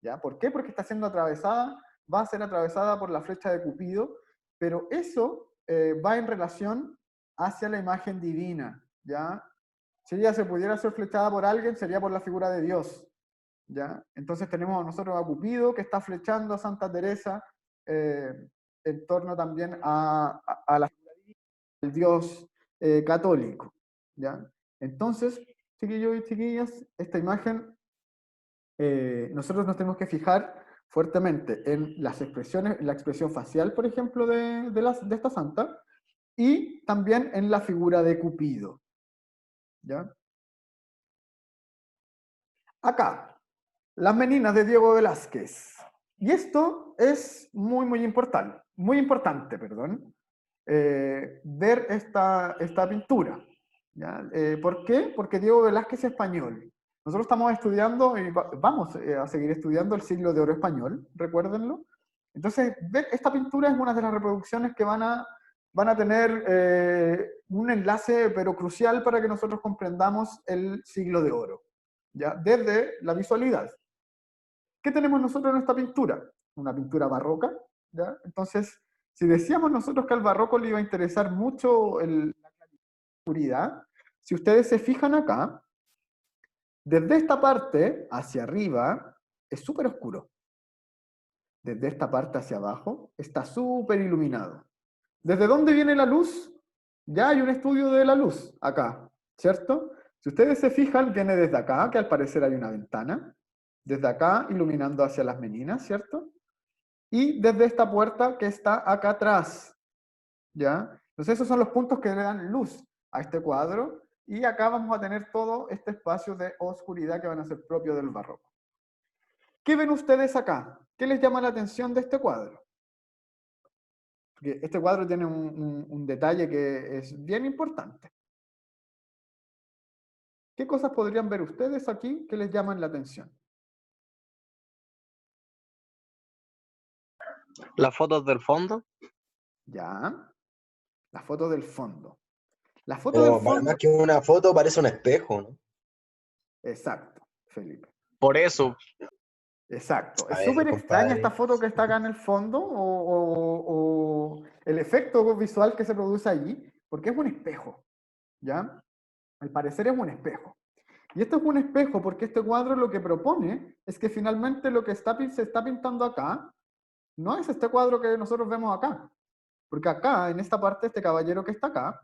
¿Ya? ¿Por qué? Porque está siendo atravesada, va a ser atravesada por la flecha de Cupido, pero eso va en relación hacia la imagen divina, ¿ya? Si ella se pudiera ser flechada por alguien, sería por la figura de Dios, ¿ya? Entonces tenemos nosotros a Cupido, que está flechando a Santa Teresa en torno también a la figura divina del Dios católico, ¿ya? Entonces, chiquillos y chiquillas, esta imagen nosotros nos tenemos que fijar fuertemente en las expresiones, en la expresión facial, por ejemplo, de esta santa, y también en la figura de Cupido, ¿ya? Acá, las meninas de Diego Velázquez. Y esto es muy importante, perdón, ver esta pintura, ¿ya? ¿Por qué? Porque Diego Velázquez es español. Nosotros estamos estudiando y vamos a seguir estudiando el siglo de oro español, recuérdenlo. Entonces, ver esta pintura es una de las reproducciones que van a tener un enlace, pero crucial para que nosotros comprendamos el siglo de oro, ¿ya? Desde la visualidad. ¿Qué tenemos nosotros en esta pintura? una pintura barroca, ¿ya? Entonces, si decíamos nosotros que al barroco le iba a interesar mucho la oscuridad, si ustedes se fijan acá, desde esta parte hacia arriba es súper oscuro. Desde esta parte hacia abajo está súper iluminado. ¿Desde dónde viene la luz? Ya hay un estudio de la luz acá, ¿cierto? Si ustedes se fijan, viene desde acá, que al parecer hay una ventana, desde acá iluminando hacia las meninas, ¿cierto? Y desde esta puerta que está acá atrás, ¿ya? Entonces esos son los puntos que le dan luz a este cuadro, y acá vamos a tener todo este espacio de oscuridad que van a ser propios del barroco. ¿Qué ven ustedes acá? ¿Qué les llama la atención de este cuadro? Porque este cuadro tiene un detalle que es bien importante. ¿Qué cosas podrían ver ustedes aquí que les llaman la atención? Las fotos del fondo. Ya, la foto del fondo. La foto del Pero fondo... más que una foto parece un espejo, ¿no? Exacto, Felipe. Por eso, Exacto. A Es ver, súper extraña compadre. esta foto que está acá en el fondo, o el efecto visual que se produce allí, porque es un espejo, ¿ya? Al parecer es un espejo. Y esto es un espejo porque este cuadro lo que propone es que finalmente lo que se está pintando acá no es este cuadro que nosotros vemos acá. Porque acá, en esta parte, este caballero que está acá,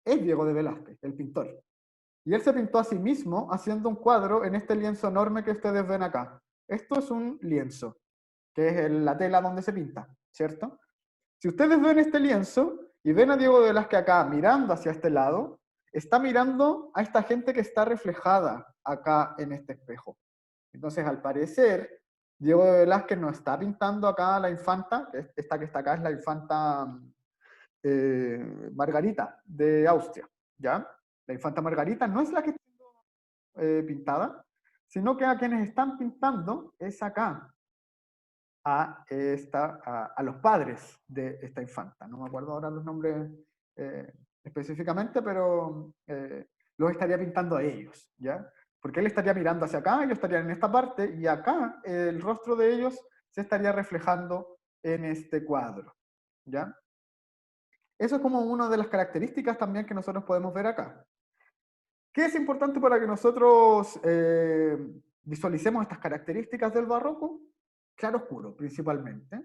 es Diego de Velázquez, el pintor. Y él se pintó a sí mismo haciendo un cuadro en este lienzo enorme que ustedes ven acá. Esto es un lienzo, que es la tela donde se pinta, ¿cierto? Si ustedes ven este lienzo y ven a Diego de Velázquez acá mirando hacia este lado, está mirando a esta gente que está reflejada acá en este espejo. Entonces, al parecer, Diego de Velázquez no está pintando acá a la infanta, esta que está acá es la infanta Margarita de Austria, ¿ya? La infanta Margarita no es la que está pintada, sino que a quienes están pintando es acá, a los padres de esta infanta. No me acuerdo ahora los nombres específicamente, pero los estaría pintando a ellos, ¿ya? Porque él estaría mirando hacia acá, ellos estarían en esta parte, y acá el rostro de ellos se estaría reflejando en este cuadro, ¿ya? Eso es como una de las características también que nosotros podemos ver acá. ¿Qué es importante para que nosotros visualicemos estas características del barroco? Claroscuro, principalmente.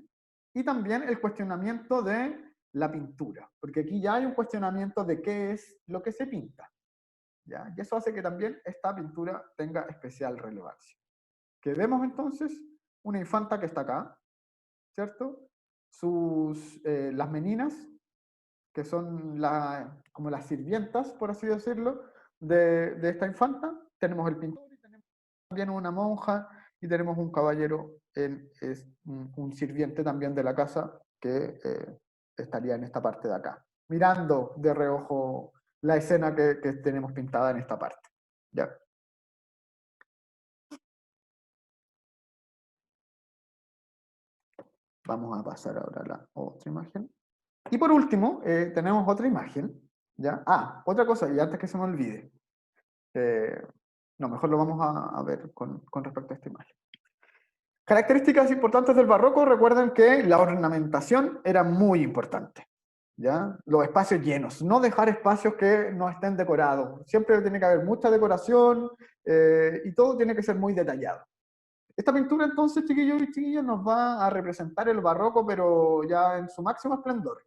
Y también el cuestionamiento de la pintura, porque aquí ya hay un cuestionamiento de qué es lo que se pinta, ¿ya? Y eso hace que también esta pintura tenga especial relevancia. Que vemos entonces una infanta que está acá, ¿cierto? Las meninas, que son como las sirvientas, por así decirlo, de esta infanta. Tenemos el pintor, y tenemos también una monja, y tenemos un caballero, un sirviente también de la casa, que estaría en esta parte de acá, mirando de reojo la escena que tenemos pintada en esta parte. ¿Ya? Vamos a pasar ahora a la otra imagen. Y por último, tenemos otra imagen, ¿ya? Otra cosa, y antes que se me olvide. No, mejor lo vamos a ver con respecto a esta imagen. Características importantes del barroco: recuerden que la ornamentación era muy importante, ¿ya? Los espacios llenos, no dejar espacios que no estén decorados. Siempre tiene que haber mucha decoración, y todo tiene que ser muy detallado. Esta pintura entonces, chiquillos y chiquillas, nos va a representar el barroco, pero ya en su máximo esplendor.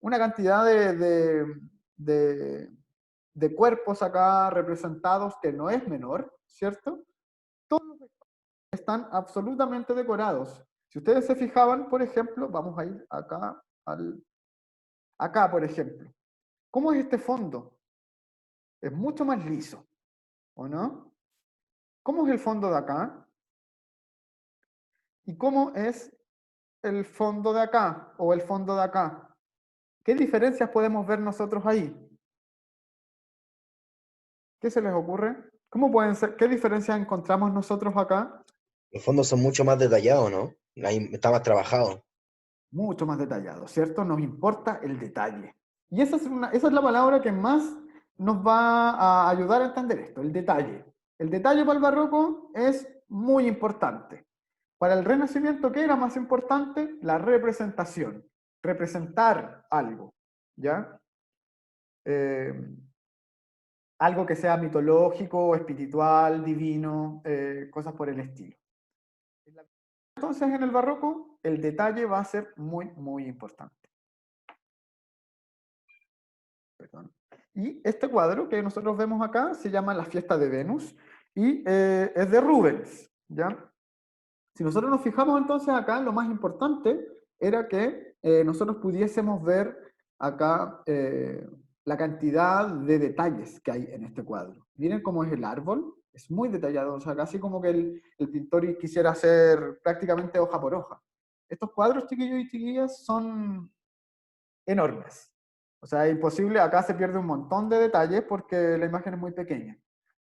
Una cantidad de cuerpos acá representados que no es menor, ¿cierto? Todos están absolutamente decorados. Si ustedes se fijaban, por ejemplo, vamos a ir acá, acá, por ejemplo. ¿Cómo es este fondo? Es mucho más liso, ¿o no? ¿Cómo es el fondo de acá? ¿Y cómo es el fondo de acá, o el fondo de acá? ¿Qué diferencias podemos ver nosotros ahí? ¿Qué se les ocurre? ¿Cómo pueden ser? ¿Qué diferencias encontramos nosotros acá? Los fondos son mucho más detallados, ¿no? Ahí está más trabajado. Mucho más detallados, ¿cierto? Nos importa el detalle. Y esa es la palabra que más nos va a ayudar a entender esto, el detalle. El detalle para el barroco es muy importante. Para el Renacimiento, ¿qué era más importante? La representación, representar algo, ¿ya? Algo que sea mitológico, espiritual, divino, cosas por el estilo. Entonces, en el barroco, el detalle va a ser muy, muy importante. Perdón. Y este cuadro que nosotros vemos acá se llama La Fiesta de Venus y es de Rubens, ¿ya? Si nosotros nos fijamos entonces acá, lo más importante era que nosotros pudiésemos ver acá la cantidad de detalles que hay en este cuadro. Miren cómo es el árbol, es muy detallado, o sea, casi como que el pintor quisiera hacer prácticamente hoja por hoja. Estos cuadros, chiquillos y chiquillas, son enormes. O sea, es imposible, acá se pierde un montón de detalles porque la imagen es muy pequeña.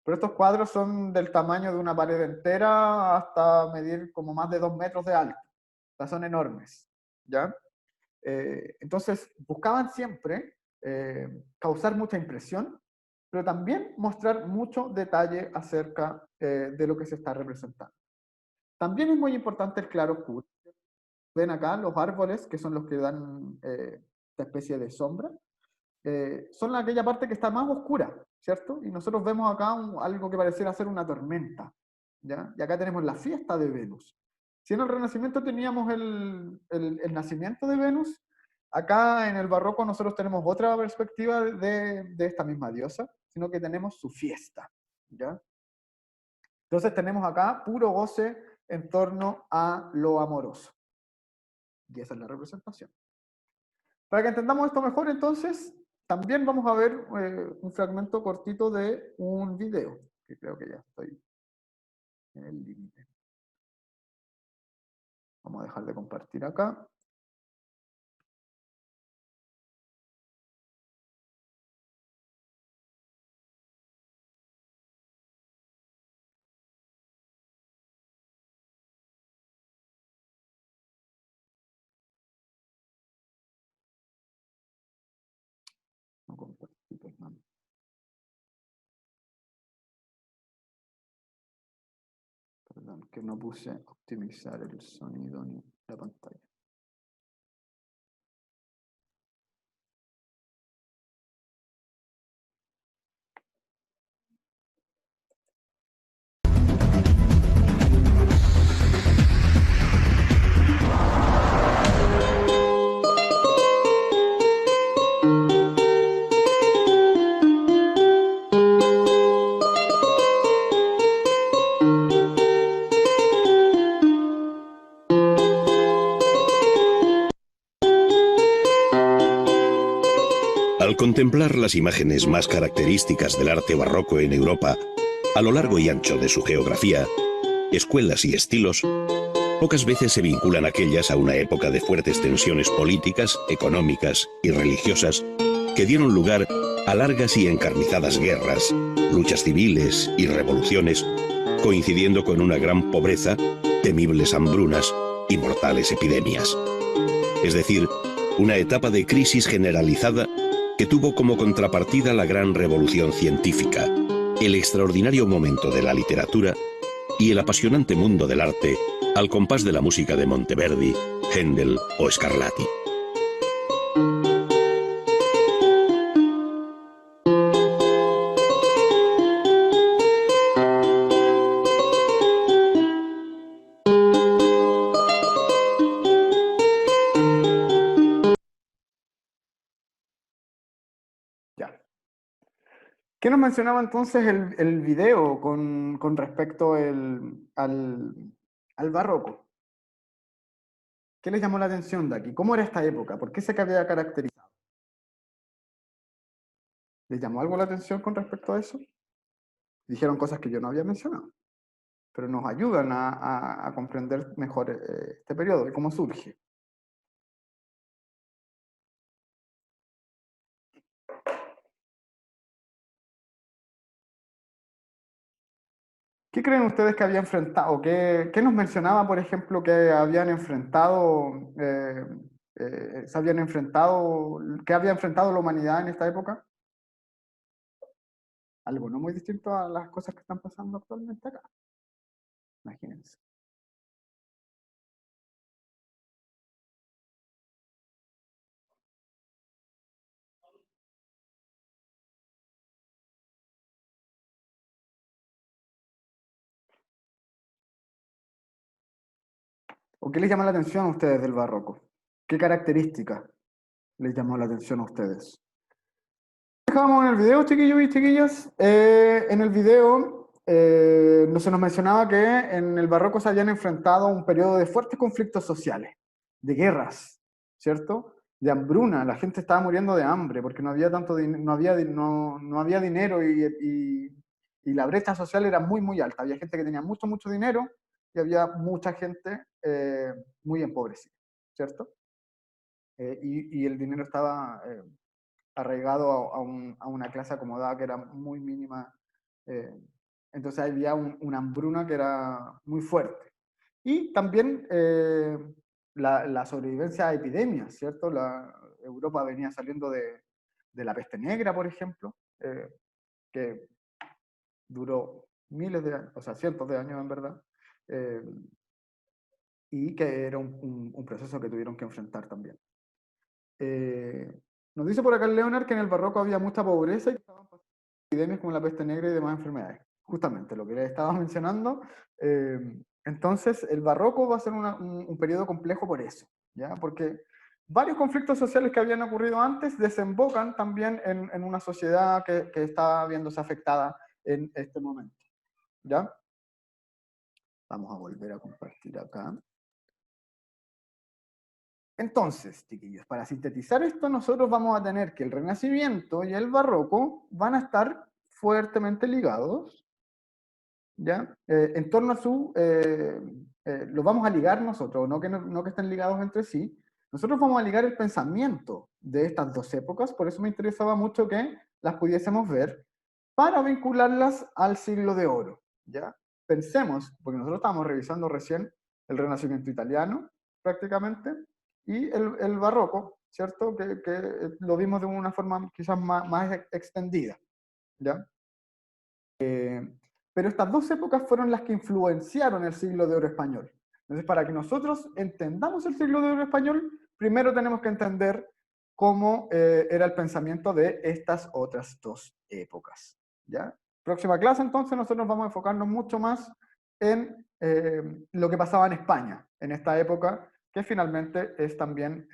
Pero estos cuadros son del tamaño de una pared entera hasta medir como más de 2 metros de alto. O sea, son enormes, ¿ya? Entonces, buscaban siempre causar mucha impresión, pero también mostrar mucho detalle acerca de lo que se está representando. También es muy importante el claroscuro. Ven acá los árboles, que son los que dan esta especie de sombra, son aquella parte que está más oscura, ¿cierto? Y nosotros vemos acá algo que pareciera ser una tormenta, ¿ya? Y acá tenemos la fiesta de Venus. Si en el Renacimiento teníamos el nacimiento de Venus, acá en el Barroco nosotros tenemos otra perspectiva de esta misma diosa, sino que tenemos su fiesta, ¿ya? Entonces tenemos acá puro goce en torno a lo amoroso. Y esa es la representación. Para que entendamos esto mejor, entonces, también vamos a ver un fragmento cortito de un video, que creo que ya estoy en el límite. Vamos a dejar de compartir acá. No compartí, perdón. Perdón, que no puse optimizar el sonido ni la pantalla. Al contemplar las imágenes más características del arte barroco en Europa, a lo largo y ancho de su geografía, escuelas y estilos, pocas veces se vinculan aquellas a una época de fuertes tensiones políticas, económicas y religiosas que dieron lugar a largas y encarnizadas guerras, luchas civiles y revoluciones, coincidiendo con una gran pobreza, temibles hambrunas y mortales epidemias. Es decir, una etapa de crisis generalizada que tuvo como contrapartida la gran revolución científica, el extraordinario momento de la literatura y el apasionante mundo del arte al compás de la música de Monteverdi, Händel o Scarlatti. ¿Qué nos mencionaba entonces el video con respecto al barroco? ¿Qué les llamó la atención de aquí? ¿Cómo era esta época? ¿Por qué se había caracterizado? ¿Les llamó algo la atención con respecto a eso? Dijeron cosas que yo no había mencionado, pero nos ayudan a comprender mejor este periodo y cómo surge. ¿Qué creen ustedes que había enfrentado? ¿Qué nos mencionaba, por ejemplo, que habían enfrentado, que había enfrentado la humanidad en esta época? Algo no muy distinto a las cosas que están pasando actualmente acá. Imagínense. ¿O qué les llama la atención a ustedes del barroco? ¿Qué características les llamó la atención a ustedes? Dejamos en el video, chiquillos y chiquillas. En el video no se nos mencionaba que en el barroco se habían enfrentado a un periodo de fuertes conflictos sociales, de guerras, ¿cierto? De hambruna, la gente estaba muriendo de hambre porque no había no había dinero y la brecha social era muy, muy alta. Había gente que tenía mucho, mucho dinero y había mucha gente muy empobrecida, ¿cierto? Y el dinero estaba arraigado a una clase acomodada que era muy mínima. Entonces había una hambruna que era muy fuerte. Y también la sobrevivencia a epidemias, ¿cierto? Europa venía saliendo de la peste negra, por ejemplo, que duró miles de años, o sea, cientos de años en verdad, y que era un proceso que tuvieron que enfrentar también. Nos dice por acá el Leonard que en el barroco había mucha pobreza y estaban pasando epidemias como la peste negra y demás enfermedades. Justamente lo que les estaba mencionando. Entonces, el barroco va a ser un periodo complejo por eso, ¿ya? Porque varios conflictos sociales que habían ocurrido antes desembocan también en una sociedad que está viéndose afectada en este momento, ¿ya? Vamos a volver a compartir acá. Entonces, chiquillos, para sintetizar esto, nosotros vamos a tener que el Renacimiento y el Barroco van a estar fuertemente ligados, ¿ya? En torno a los vamos a ligar nosotros, no que estén ligados entre sí. Nosotros vamos a ligar el pensamiento de estas dos épocas, por eso me interesaba mucho que las pudiésemos ver, para vincularlas al siglo de oro, ¿ya? Pensemos, porque nosotros estábamos revisando recién el Renacimiento italiano, prácticamente, y el barroco, ¿cierto? Que lo vimos de una forma quizás más extendida, ¿ya? Pero estas dos épocas fueron las que influenciaron el siglo de oro español. Entonces, para que nosotros entendamos el siglo de oro español, primero tenemos que entender cómo era el pensamiento de estas otras dos épocas, ¿ya? Próxima clase, entonces, nosotros vamos a enfocarnos mucho más en lo que pasaba en España en esta época, que finalmente es también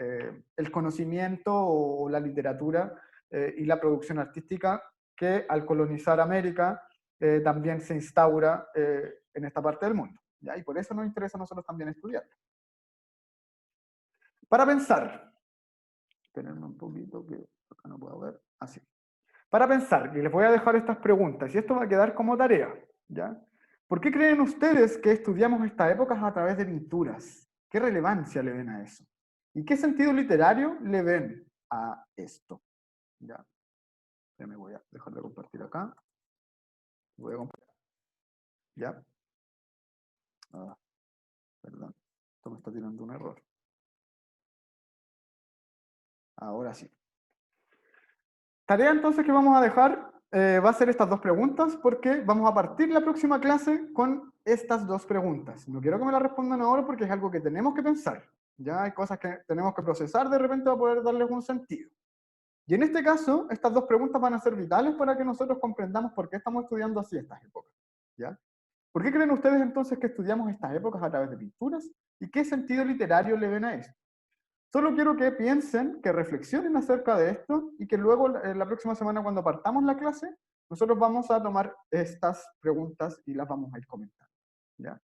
el conocimiento o la literatura y la producción artística que al colonizar América también se instaura en esta parte del mundo, ¿ya? Y por eso nos interesa a nosotros también estudiarlo. Para pensar, espérenme un poquito que acá no puedo ver, así. Para pensar, y les voy a dejar estas preguntas, y esto va a quedar como tarea, ¿ya? ¿Por qué creen ustedes que estudiamos estas épocas a través de pinturas? ¿Qué relevancia le ven a eso? ¿Y qué sentido literario le ven a esto? ¿Ya? Ya me voy a dejar de compartir acá. Voy a compartir. ¿Ya? Ah, perdón. Esto me está tirando un error. Ahora sí. Tarea entonces que vamos a dejar va a ser estas dos preguntas porque vamos a partir la próxima clase con estas dos preguntas. No quiero que me las respondan ahora porque es algo que tenemos que pensar. Ya hay cosas que tenemos que procesar de repente para poder darles un sentido. Y en este caso, estas dos preguntas van a ser vitales para que nosotros comprendamos por qué estamos estudiando así estas épocas. ¿Ya? ¿Por qué creen ustedes entonces que estudiamos estas épocas a través de pinturas? ¿Y qué sentido literario le ven a esto? Solo quiero que piensen, que reflexionen acerca de esto y que luego la próxima semana cuando partamos la clase, nosotros vamos a tomar estas preguntas y las vamos a ir comentando, ¿ya?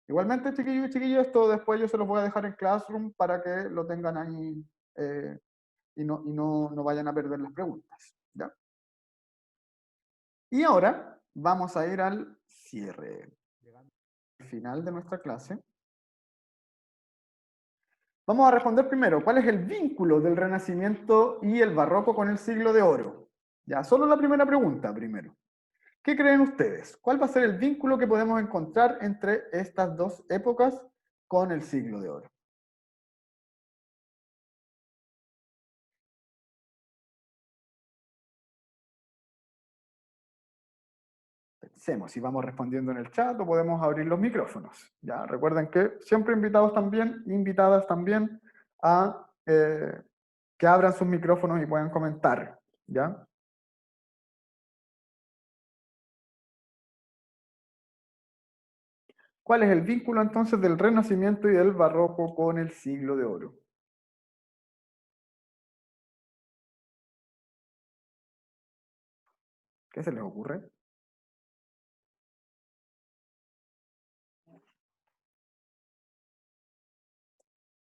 Igualmente, chiquillos y chiquillas, esto después yo se los voy a dejar en Classroom para que lo tengan ahí y no vayan a perder las preguntas, ¿ya? Y ahora vamos a ir al cierre. Llegando al final de nuestra clase. Vamos a responder primero, ¿cuál es el vínculo del Renacimiento y el Barroco con el siglo de oro? Ya, solo la primera pregunta primero. ¿Qué creen ustedes? ¿Cuál va a ser el vínculo que podemos encontrar entre estas dos épocas con el siglo de oro? Pensemos, si vamos respondiendo en el chat o podemos abrir los micrófonos. Ya, recuerden que siempre invitados también, invitadas también a que abran sus micrófonos y puedan comentar, ¿ya? ¿Cuál es el vínculo entonces del Renacimiento y del Barroco con el Siglo de Oro? ¿Qué se les ocurre?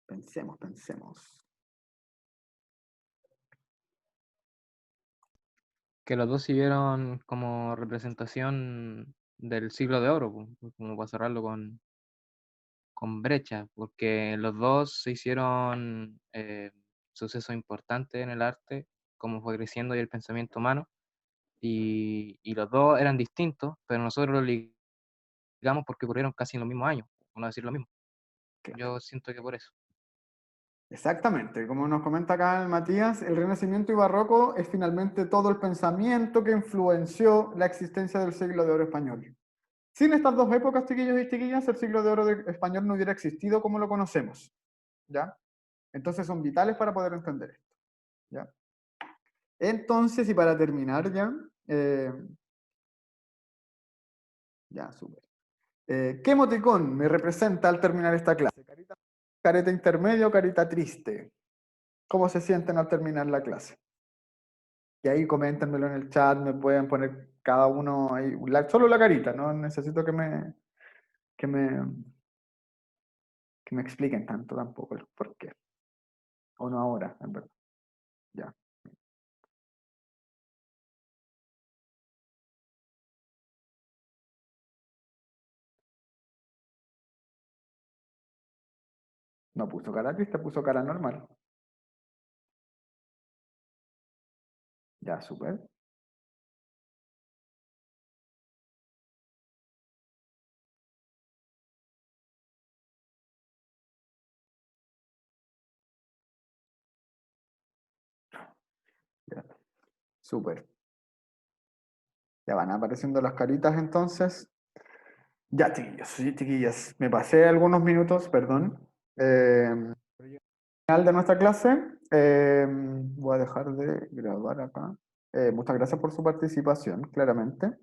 Pensemos, pensemos. Que los dos sirvieron como representación del siglo de oro, como para cerrarlo con brecha, porque los dos se hicieron sucesos importantes en el arte, como fue creciendo y el pensamiento humano, y los dos eran distintos, pero nosotros los ligamos porque ocurrieron casi en los mismos años, por no decir lo mismo. Claro. Yo siento que por eso. Exactamente, como nos comenta acá el Matías, el Renacimiento y Barroco es finalmente todo el pensamiento que influenció la existencia del siglo de oro español. Sin estas dos épocas, chiquillos y chiquillas, el siglo de oro español no hubiera existido como lo conocemos, ¿ya? Entonces son vitales para poder entender esto, ¿ya? Entonces, y para terminar ya, ya, súper. ¿Qué emoticón me representa al terminar esta clase? ¿Careta intermedia o carita triste? ¿Cómo se sienten al terminar la clase? Y ahí coméntenmelo en el chat, me pueden poner cada uno ahí, solo la carita, no necesito que me, que me expliquen tanto tampoco el por qué. O no ahora, en verdad. Ya. No puso cara triste, puso cara normal. Ya, súper. Ya, súper. Ya van apareciendo las caritas entonces. Ya, chiquillos, sí, chiquillas. Me pasé algunos minutos, perdón. Final de nuestra clase. Voy a dejar de grabar acá. Muchas gracias por su participación, claramente.